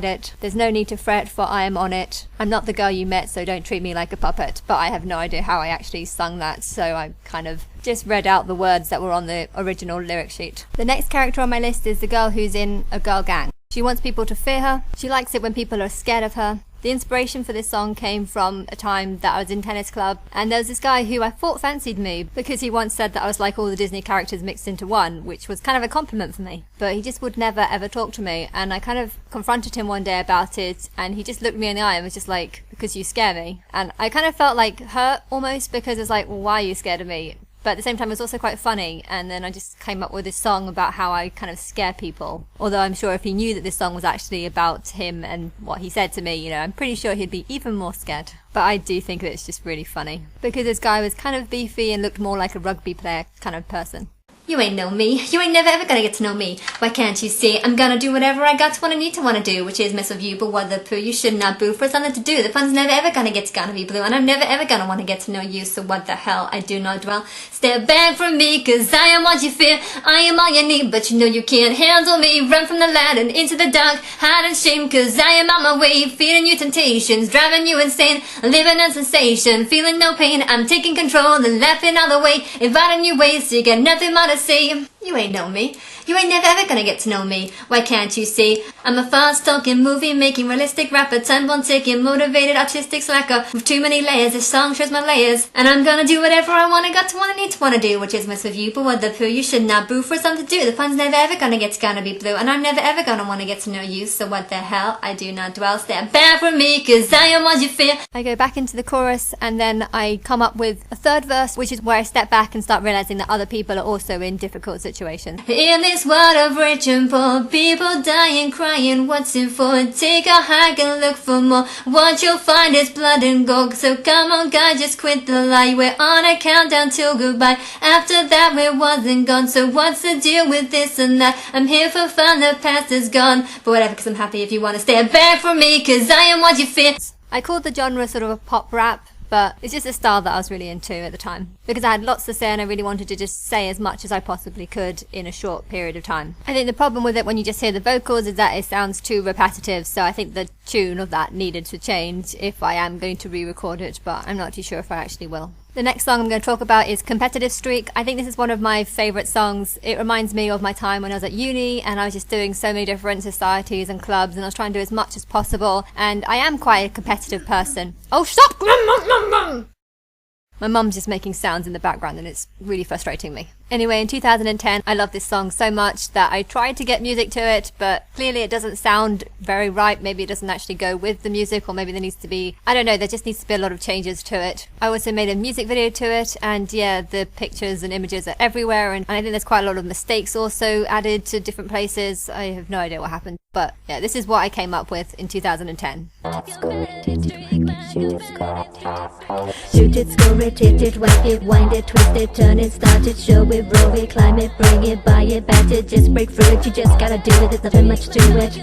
it. There's no need to fret, for I am on it. I'm not the girl you met, so don't treat me like a puppet. But I have no idea how I actually sung that, so I kind of just read out the words that were on the original lyric sheet. The next character on my list is the girl who's in a girl gang. She wants people to fear her. She likes it when people are scared of her. The inspiration for this song came from a time that I was in tennis club, and there was this guy who I thought fancied me because he once said that I was like all the Disney characters mixed into one, which was kind of a compliment for me. But he just would never ever talk to me, and I kind of confronted him one day about it, and he just looked me in the eye and was just like, because you scare me. And I kind of felt like hurt almost, because it's like, well, why are you scared of me? But at the same time, it was also quite funny, and then I just came up with this song about how I kind of scare people. Although I'm sure if he knew that this song was actually about him and what he said to me, I'm pretty sure he'd be even more scared. But I do think that it's just really funny, because this guy was kind of beefy and looked more like a rugby player kind of person. You ain't know me. You ain't never ever gonna get to know me. Why can't you see? I'm gonna do whatever I got to wanna need to wanna do, which is mess with you, but what the poo, you should not boo for something to do. The fun's never ever gonna get to gonna be blue, and I'm never ever gonna wanna get to know you, so what the hell, I do not dwell. Step back from me, cause I am what you fear. I am all you need, but you know you can't handle me. Run from the light and into the dark, hide in shame, cause I am on my way. Feeding you temptations, driving you insane, living in sensation, feeling no pain. I'm taking control and laughing all the way, inviting you ways, you got nothing more to say. You ain't know me. You ain't never ever gonna get to know me. Why can't you see? I'm a fast-talking, movie-making, realistic rapper, time-bomb ticking, motivated, artistic slacker with too many layers. This song shows my layers, and I'm gonna do whatever I wanna, got to wanna, need to wanna do, which is mess with you. But what the poo, you should not boo for something to do. The fun's never ever gonna get to gonna be blue, and I'm never ever gonna wanna get to know you. So what the hell? I do not dwell. Step back from me, cause I am what you fear. I go back into the chorus, and then I come up with a third verse, which is where I step back and start realizing that other people are also in difficult situations. In this world of rich and poor, people dying, crying, what's it for? Take a hike and look for more. What you'll find is blood and gold. So come on guys, just quit the lie. We're on a countdown till goodbye. After that we wasn't gone. So what's the deal with this and that? I'm here for fun, the past is gone. But whatever, cause I'm happy if you wanna step back from me, cause I am what you fear. I called the genre sort of a pop rap, but it's just a style that I was really into at the time, because I had lots to say and I really wanted to just say as much as I possibly could in a short period of time. I think the problem with it when you just hear the vocals is that it sounds too repetitive, so I think the tune of that needed to change if I am going to re-record it, but I'm not too sure if I actually will. The next song I'm going to talk about is Competitive Streak. I think this is one of my favourite songs. It reminds me of my time when I was at uni and I was just doing so many different societies and clubs, and I was trying to do as much as possible, and I am quite a competitive person. Oh, stop! My mum's just making sounds in the background and it's really frustrating me. Anyway, in 2010, I loved this song so much that I tried to get music to it, but clearly it doesn't sound very right. Maybe it doesn't actually go with the music, or maybe there needs to be, I don't know, there just needs to be a lot of changes to it. I also made a music video to it, and yeah, the pictures and images are everywhere, and I think there's quite a lot of mistakes also added to different places. I have no idea what happened, but yeah, this is what I came up with in 2010. Shoot it, score it, hit it, whack it, wind it, twist it, turn it, start it, show it, roll it, climb it, bring it, buy it, bat it, just break through it. You just gotta do it, there's nothing much to it.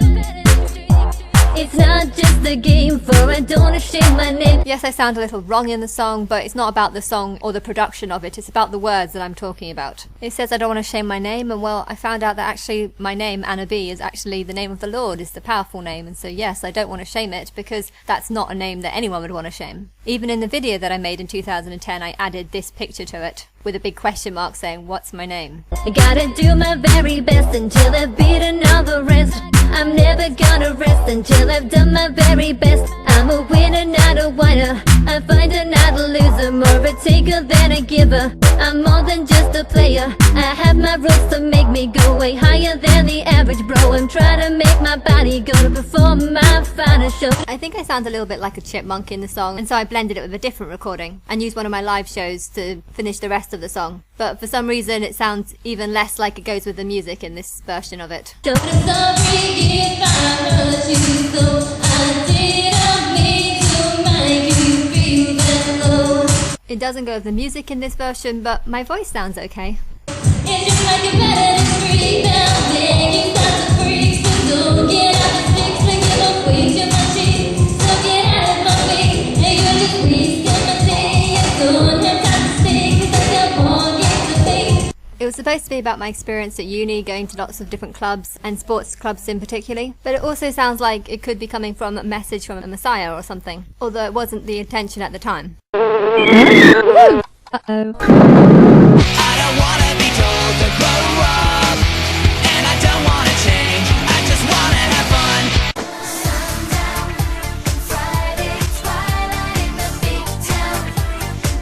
It's not just a game, for I don't wanna shame my name. Yes, I sound a little wrong in the song, but it's not about the song or the production of it, it's about the words that I'm talking about. It says I don't want to shame my name, and well, I found out that actually my name, Anna B, is actually the name of the Lord, is the powerful name, and so yes, I don't want to shame it, because that's not a name that anyone would want to shame. Even in the video that I made in 2010, I added this picture to it, with a big question mark saying, what's my name? I gotta do my very best until I've beaten all the rest. I'm never gonna rest until I've done my very best. I'm a winner, not a whiner. I find her not a loser, more a taker than a giver. I'm more than just a player. I have my rules to make me go way higher than the average, bro. I'm trying to make my body go to perform my final show. I think I sound a little bit like a chipmunk in the song, and so I blended it with a different recording and used one of my live shows to finish the rest of the song. But for some reason it sounds even less like it goes with the music in this version of it. Sorry if I hurt you, so I didn't mean to make you feel that low. It doesn't go with the music in this version, but my voice sounds okay. It's just like a better street now, begging not to freak, so don't get out the sticks, like you don't wait till my cheeks, so get out of my way, and you're just wasting my day, I don't have time to stay, 'cause I got more games to play. It was supposed to be about my experience at uni, going to lots of different clubs, and sports clubs in particular, but it also sounds like it could be coming from a message from a messiah or something, although it wasn't the intention at the time. Uh-oh. I don't wanna be told to grow up, and I don't wanna change, I just wanna have fun. Sundown, Friday twilight in the big town,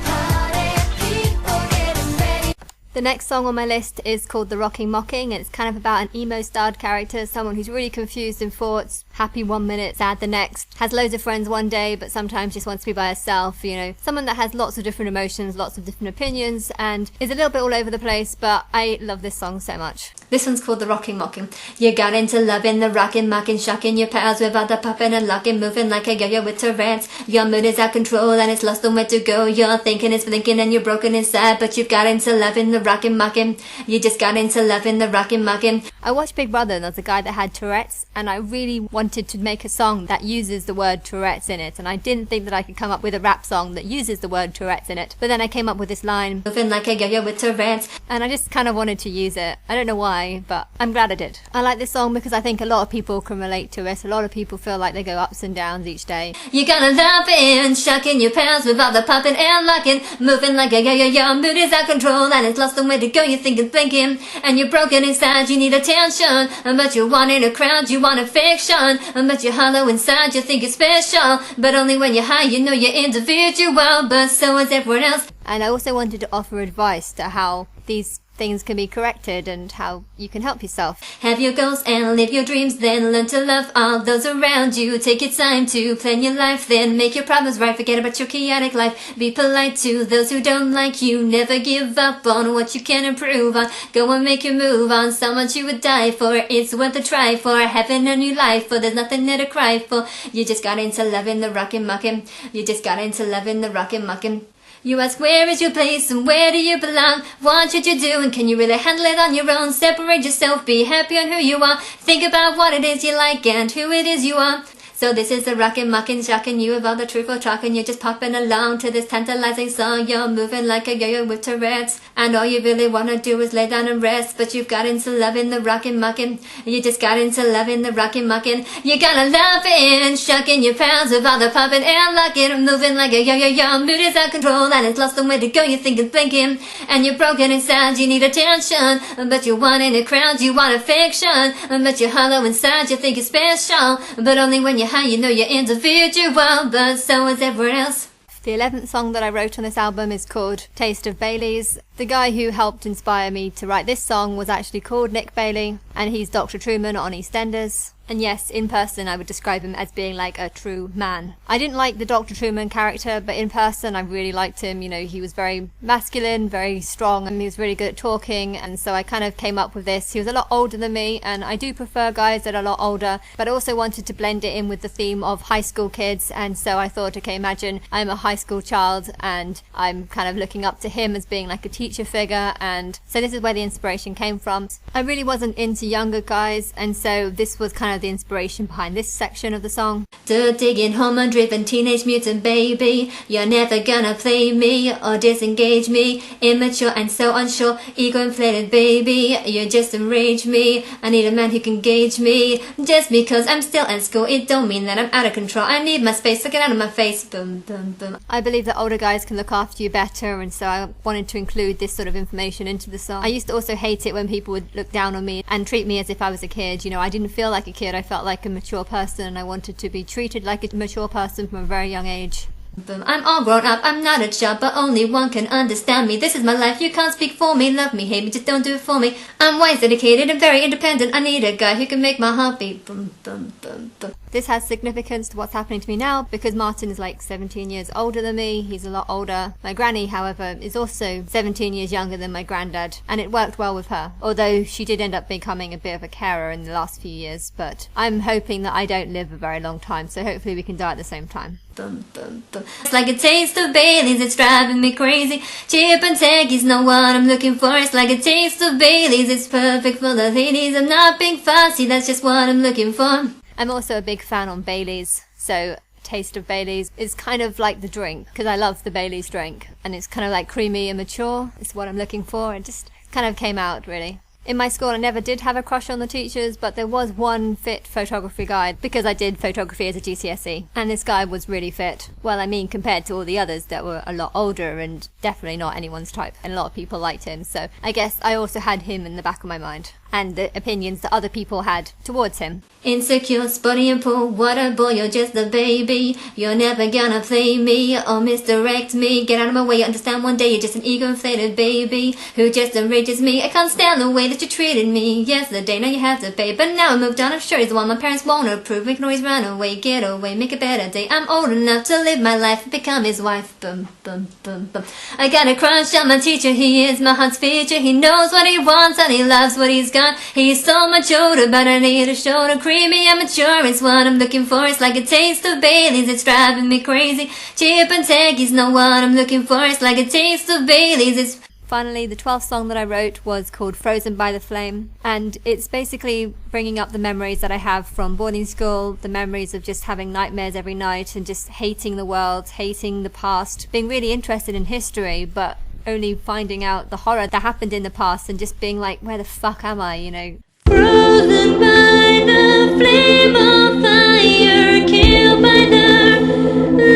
party people getting ready. The next song on my list is called The Rocking Mocking, and it's kind of about an emo-styled character, someone who's really confused in thoughts, happy one minute, sad the next, has loads of friends one day, but sometimes just wants to be by herself, you know, someone that has lots of different emotions, lots of different opinions, and is a little bit all over the place, but I love this song so much. This one's called The Rocking Mocking. You got into loving the rocking, mocking, shocking your pals without the popping and locking, moving like a yo-yo with Tourette's. Your mood is out control and it's lost on where to go. Your thinking is blinking and you're broken inside, but you've got into loving the rocking, mocking. You just got into loving the rocking, mocking. I watched Big Brother and there's a guy that had Tourette's, and I really wanted to make a song that uses the word Tourette's in it, and I didn't think that I could come up with a rap song that uses the word Tourette's in it, but then I came up with this line, moving like a yo-yo with Tourette's, and I just kind of wanted to use it. I don't know why, but I'm glad I did. I like this song because I think a lot of people can relate to it. A lot of people feel like they go ups and downs each day. You gotta love it, shocking your pals with all the popping and locking, moving like a yo-yo, your mood is out control and it's lost the way to go. You're thinking, and you're broken inside, you need attention, but you want in a crowd, you want affection, but you're hollow inside, you think you're special, but only when you're high, you know you're individual, but so is everyone else. And I also wanted to offer advice to how these things can be corrected and how you can help yourself. Have your goals and live your dreams, then learn to love all those around you. Take your time to plan your life, then make your problems right. Forget about your chaotic life. Be polite to those who don't like you. Never give up on what you can improve on. Go and make your move on someone you would die for. It's worth a try for having a new life, for there's nothing there to cry for. You just got into loving the rockin' mockin'. You just got into loving the rockin' mockin'. You ask where is your place and where do you belong? What should you do and can you really handle it on your own? Separate yourself, be happy on who you are. Think about what it is you like and who it is you are. So this is the rockin', mockin', shocking you of all the truthful talking. You're just popping along to this tantalizing song. You're moving like a yo-yo with Tourette's, and all you really wanna do is lay down and rest. But you've got into loving the rockin', mockin'. You just got into loving the rockin', mockin'. You gotta love it, shocking your pals with all the popping and locking, moving like a yo-yo. Your mood is out control and it's lost the way to go. You're thinking, and you're broken inside. You need attention, but you want in a crowd. You want affection, but you're hollow inside. You think you're special, but only when you're high, you know you're individual, but so is everyone else. The 11th song that I wrote on this album is called Taste of Bailey's. The guy who helped inspire me to write this song was actually called Nick Bailey, and he's Dr. Truman on EastEnders. And yes, in person I would describe him as being like a true man. I didn't like the Dr. Truman character, but in person I really liked him. You know, he was very masculine, very strong, and he was really good at talking, and so I kind of came up with this. He was a lot older than me, and I do prefer guys that are a lot older, but I also wanted to blend it in with the theme of high school kids, and so I thought, okay, imagine I'm a high school child, and I'm kind of looking up to him as being like a teacher figure, and so this is where the inspiration came from. I really wasn't into younger guys, and so this was kind kind of the inspiration behind this section of the song. Digging hormone-driven teenage mutant baby, you're never gonna play me or disengage me. Immature and so unsure, ego-inflated baby, you just enrage me. I need a man who can gauge me. Just because I'm still in school, it don't mean that I'm out of control. I need my space, so get out of my face. Boom, boom, boom. I believe that older guys can look after you better, and so I wanted to include this sort of information into the song. I used to also hate it when people would look down on me and treat me as if I was a kid. You know, I didn't feel like a kid, I felt like a mature person, and I wanted to be treated like a mature person from a very young age. I'm all grown up, I'm not a child, but only one can understand me. This is my life, you can't speak for me. Love me, hate me, just don't do it for me. I'm wise, dedicated, and very independent. I need a guy who can make my heart beat. Boom, boom, boom, boom. This has significance to what's happening to me now because Martin is like 17 years older than me. He's a lot older. My granny, however, is also 17 years younger than my granddad, and it worked well with her, although she did end up becoming a bit of a carer in the last few years. But I'm hoping that I don't live a very long time, so hopefully we can die at the same time. Boom, boom, boom. It's like a taste of Bailey's, it's driving me crazy. Chip and Teggy's not what I'm looking for. It's like a taste of Bailey's, it's perfect for the ladies. I'm not being fussy, that's just what I'm looking for. I'm also a big fan on Baileys, so taste of Baileys is kind of like the drink, because I love the Baileys drink, and it's kind of like creamy and mature. It's what I'm looking for. It just kind of came out, really. In my school, I never did have a crush on the teachers, but there was one fit photography guy, because I did photography as a GCSE, and this guy was really fit. Well, I mean, compared to all the others that were a lot older and definitely not anyone's type, and a lot of people liked him, so I guess I also had him in the back of my mind, and the opinions that other people had towards him. Insecure, spotty and poor, what a boy, you're just a baby. You're never gonna play me or misdirect me. Get out of my way, you understand one day you're just an ego-inflated baby who just enrages me. I can't stand the way that you treated me yesterday, now you have to pay. But now I moved on, I'm sure he's the one my parents won't approve. We can always run away, get away, make a better day. I'm old enough to live my life and become his wife. Boom, boom, boom, boom. I got a crush on my teacher, he is my heart's feature. He knows what he wants and he loves what he's got. He's so much older, but I need a shoulder. Creamy and mature is what I'm looking for. It's like a taste of Bailey's, it's driving me crazy. Chip and Teggy's not what I'm looking for. It's like a taste of Bailey's, it's... Finally, the 12th song that I wrote was called Frozen by the Flame, and it's basically bringing up the memories that I have from boarding school, the memories of just having nightmares every night and just hating the world, hating the past, being really interested in history, but only finding out the horror that happened in the past and just being like, where the fuck am I, you know? Frozen by the flame of fire, killed by the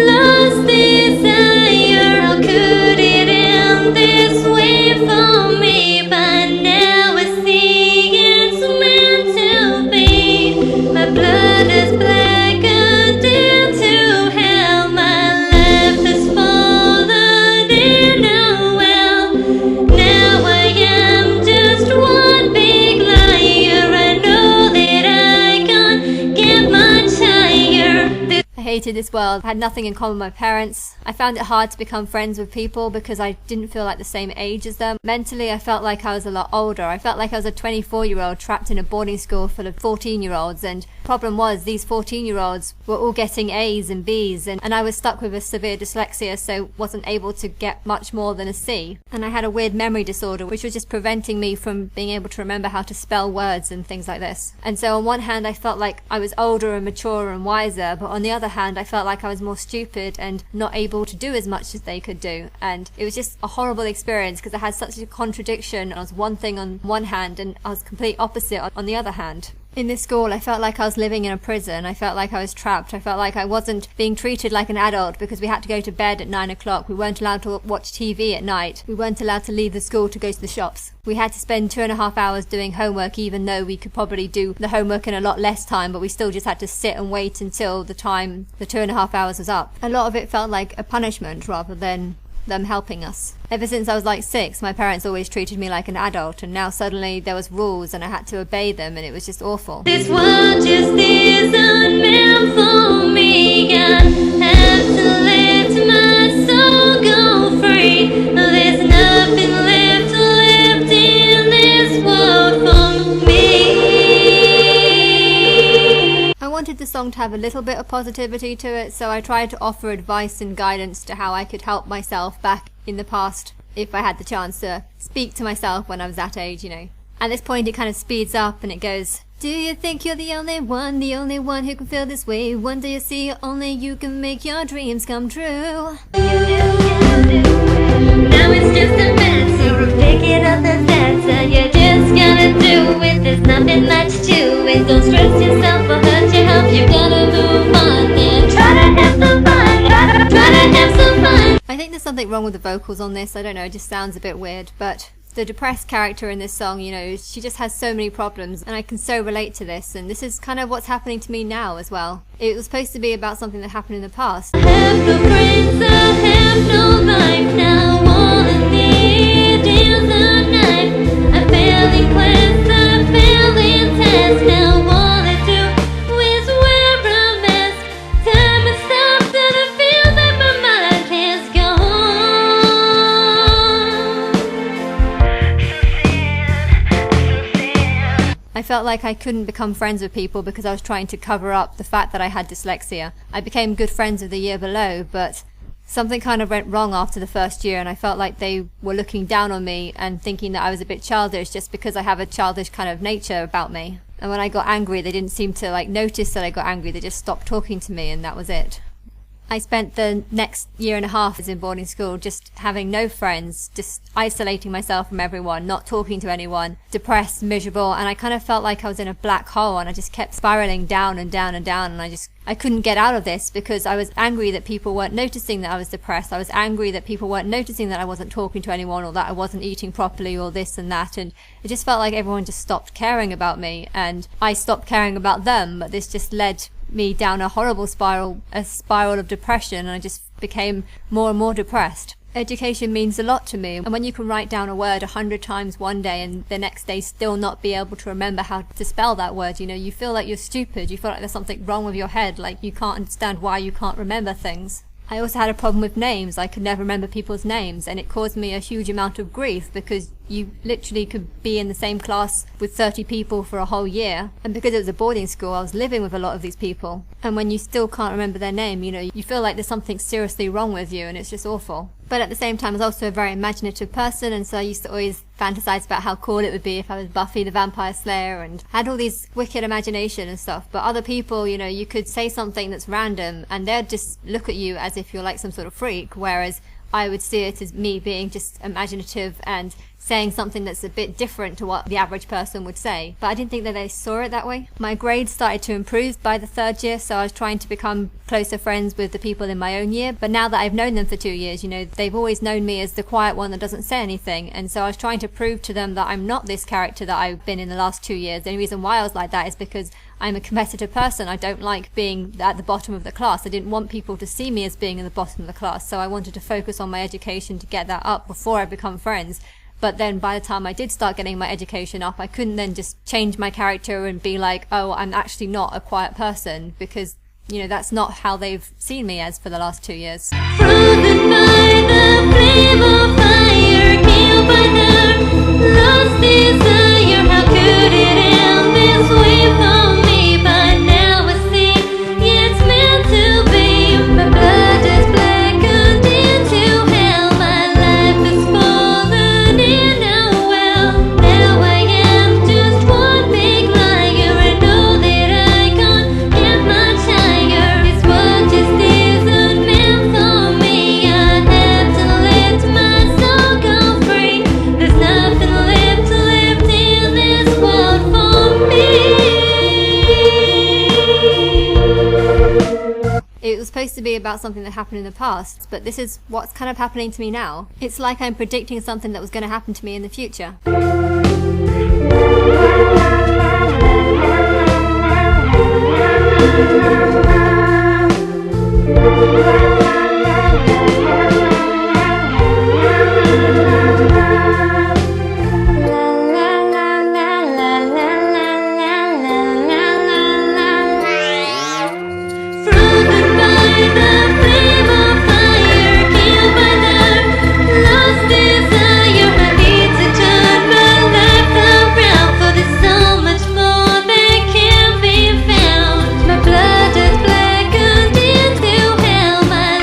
lost desire. How could it end this way for me? But now I see it's meant to be. My blood is blackened into hell. My life has fallen in a well. Now I am just one big liar. I know that I can't get much higher. I hated this world. I had nothing in common with my parents. I found it hard to become friends with people because I didn't feel like the same age as them. Mentally, I felt like I was a lot older. I felt like I was a 24-year-old trapped in a boarding school full of 14-year-olds, and the problem was these 14-year-olds were all getting A's and B's, and I was stuck with a severe dyslexia, so wasn't able to get much more than a C. And I had a weird memory disorder, which was just preventing me from being able to remember how to spell words and things like this. And so on one hand, I felt like I was older and mature and wiser, but on the other hand, I felt like I was more stupid and not able to do as much as they could do. And it was just a horrible experience because I had such a contradiction. I was one thing on one hand and I was complete opposite on the other hand. In this school, I felt like I was living in a prison. I felt like I was trapped. I felt like I wasn't being treated like an adult because we had to go to bed at 9 o'clock. We weren't allowed to watch TV at night. We weren't allowed to leave the school to go to the shops. We had to spend 2.5 hours doing homework, even though we could probably do the homework in a lot less time, but we still just had to sit and wait until the time the 2.5 hours was up. A lot of it felt like a punishment rather than them helping us. Ever since I was like 6, my parents always treated me like an adult, and now suddenly there was rules and I had to obey them, and it was just awful. This world just isn't meant for me. I have to let my soul go free. There's nothing left in this world for me. I wanted the song to have a little bit of positivity to it, so I tried to offer advice and guidance to how I could help myself back in the past if I had the chance to speak to myself when I was that age, you know. At this point it kind of speeds up and it goes, Do you think you're the only one who can feel this way? One day you see only you can make your dreams come true. Now it's just a mess, so we're picking up the steps, and you just gotta do it. There's nothing much to it. Don't stress yourself or hurt your health. You gotta move on and try to have some fun. Try to have some fun. I think there's something wrong with the vocals on this. I don't know, it just sounds a bit weird, but the depressed character in this song, you know, she just has so many problems, and I can so relate to this, and this is kind of what's happening to me now as well. It was supposed to be about something that happened in the past. I have no friends, I have no life now. All I need is a knife. I failed in class, I failed in tests. Now all I do is wear a mask. Time has stopped and I feel that my mind has gone. I felt like I couldn't become friends with people because I was trying to cover up the fact that I had dyslexia. I became good friends with the year below, but something kind of went wrong after the first year, and I felt like they were looking down on me and thinking that I was a bit childish just because I have a childish kind of nature about me. And when I got angry, they didn't seem to notice that I got angry. They just stopped talking to me, and that was it. I spent the next year and a half in boarding school just having no friends, just isolating myself from everyone, not talking to anyone, depressed, miserable, and I kind of felt like I was in a black hole, and I just kept spiraling down and down and down, and I couldn't get out of this because I was angry that people weren't noticing that I was depressed. I was angry that people weren't noticing that I wasn't talking to anyone, or that I wasn't eating properly, or this and that, and it just felt like everyone just stopped caring about me, and I stopped caring about them, but this just led me down a horrible spiral, a spiral of depression, and I just became more and more depressed. Education means a lot to me, and when you can write down a word 100 times one day and the next day still not be able to remember how to spell that word, you know, you feel like you're stupid, you feel like there's something wrong with your head, like you can't understand why you can't remember things. I also had a problem with names. I could never remember people's names, and it caused me a huge amount of grief because you literally could be in the same class with 30 people for a whole year, and because it was a boarding school, I was living with a lot of these people, and when you still can't remember their name, you know, you feel like there's something seriously wrong with you, and it's just awful. But at the same time, I was also a very imaginative person, and so I used to always fantasize about how cool it would be if I was Buffy the Vampire Slayer, and had all these wicked imagination and stuff. But other people, you know, you could say something that's random, and they'd just look at you as if you're like some sort of freak, whereas I would see it as me being just imaginative and saying something that's a bit different to what the average person would say. But I didn't think that they saw it that way. My grades started to improve by the third year, so I was trying to become closer friends with the people in my own year. But now that I've known them for 2 years, you know, they've always known me as the quiet one that doesn't say anything. And so I was trying to prove to them that I'm not this character that I've been in the last 2 years. The only reason why I was like that is because I'm a competitive person. I don't like being at the bottom of the class. I didn't want people to see me as being in the bottom of the class, so I wanted to focus on my education to get that up before I become friends. But then by the time I did start getting my education up, I couldn't then just change my character and be like, oh, I'm actually not a quiet person, because, you know, that's not how they've seen me as for the last 2 years. Frozen by the flame of fire, killed by the lost desire. How could it end this way for me? But now I see it's meant to be. My blood is blackened into hell. My life is fallen in a well. Now I am just one big liar. I know that I can't get much higher. This world just isn't meant for me. I have to let my soul go free. There's nothing left in this world for me. It was supposed to be about something that happened in the past, but this is what's kind of happening to me now. It's like I'm predicting something that was going to happen to me in the future. Frozen by the flame of fire, killed by the lost desire. I need to turn my life around, for there's so much more that can be found. My blood is blackened into hell. My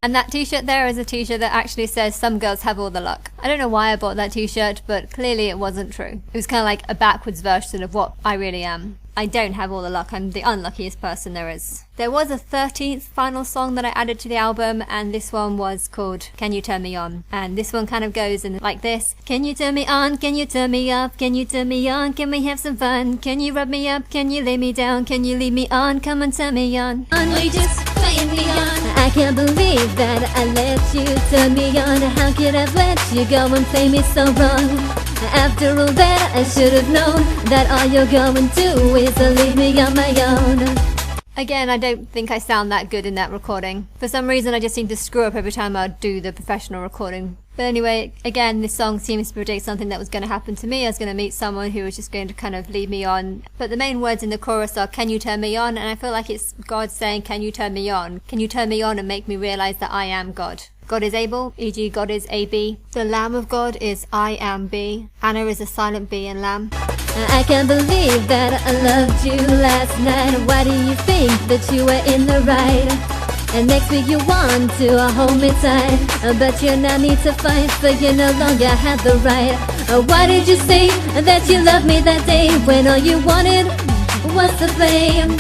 And that t-shirt there is a t-shirt that actually says some girls have all the luck. I don't know why I bought that t-shirt, but clearly it wasn't true. It was kind of like a backwards version of what I really am. I don't have all the luck, I'm the unluckiest person there is. There was a 13th final song that I added to the album, and this one was called Can You Turn Me On? And this one kind of goes in like this. Can you turn me on? Can you turn me up? Can you turn me on? Can we have some fun? Can you rub me up? Can you lay me down? Can you lead me on? Come and turn me on. We just playing me on. I can't believe that I let you turn me on. How could I let you go and play me so wrong? After all that, I should have known that all you're going to do is leave me on my own. Again, I don't think I sound that good in that recording. For some reason, I just seem to screw up every time I do the professional recording. But anyway, again, this song seems to predict something that was going to happen to me. I was going to meet someone who was just going to kind of lead me on. But the main words in the chorus are, can you turn me on? And I feel like it's God saying, can you turn me on? Can you turn me on and make me realize that I am God? God is able, e.g. God is A-B. The Lamb of God is I am B. Anna is a silent B in Lamb. I can't believe that I loved you last night. Why do you think that you were in the right? And next week you want to hold me tight, but you now need to fight, for you no longer have the right. Why did you say that you loved me that day, when all you wanted was the flame?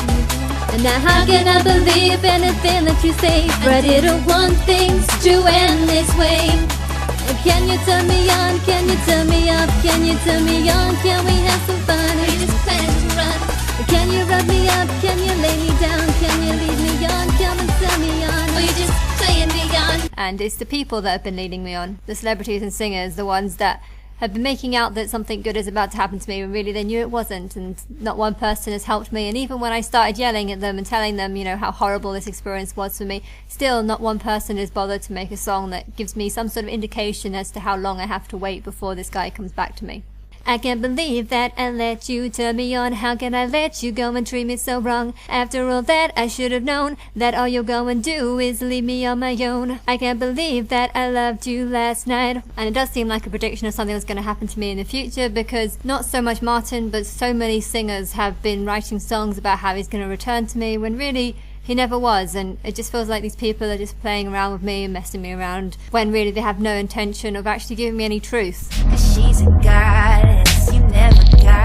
And now how can I believe anything that you say, for I didn't want things to end this way. Can you turn me on? Can you turn me up? Can you turn me on? Can we have some fun? Are you just planning to run? Can you rub me up? Can you lay me down? Can you lead me on? Come and turn me on. Or you just playing me on? And it's the people that have been leading me on. The celebrities and singers, the ones that have been making out that something good is about to happen to me when really they knew it wasn't, and not one person has helped me. And even when I started yelling at them and telling them, you know, how horrible this experience was for me, still not one person has bothered to make a song that gives me some sort of indication as to how long I have to wait before this guy comes back to me. I can't believe that I let you turn me on. How can I let you go and treat me so wrong? After all that, I should have known that all you're going to do is leave me on my own. I can't believe that I loved you last night. And it does seem like a prediction of something that's going to happen to me in the future, because not so much Martin, but so many singers have been writing songs about how he's going to return to me, when really he never was. And it just feels like these people are just playing around with me and messing me around, when really they have no intention of actually giving me any truth. She's a goddess, you never got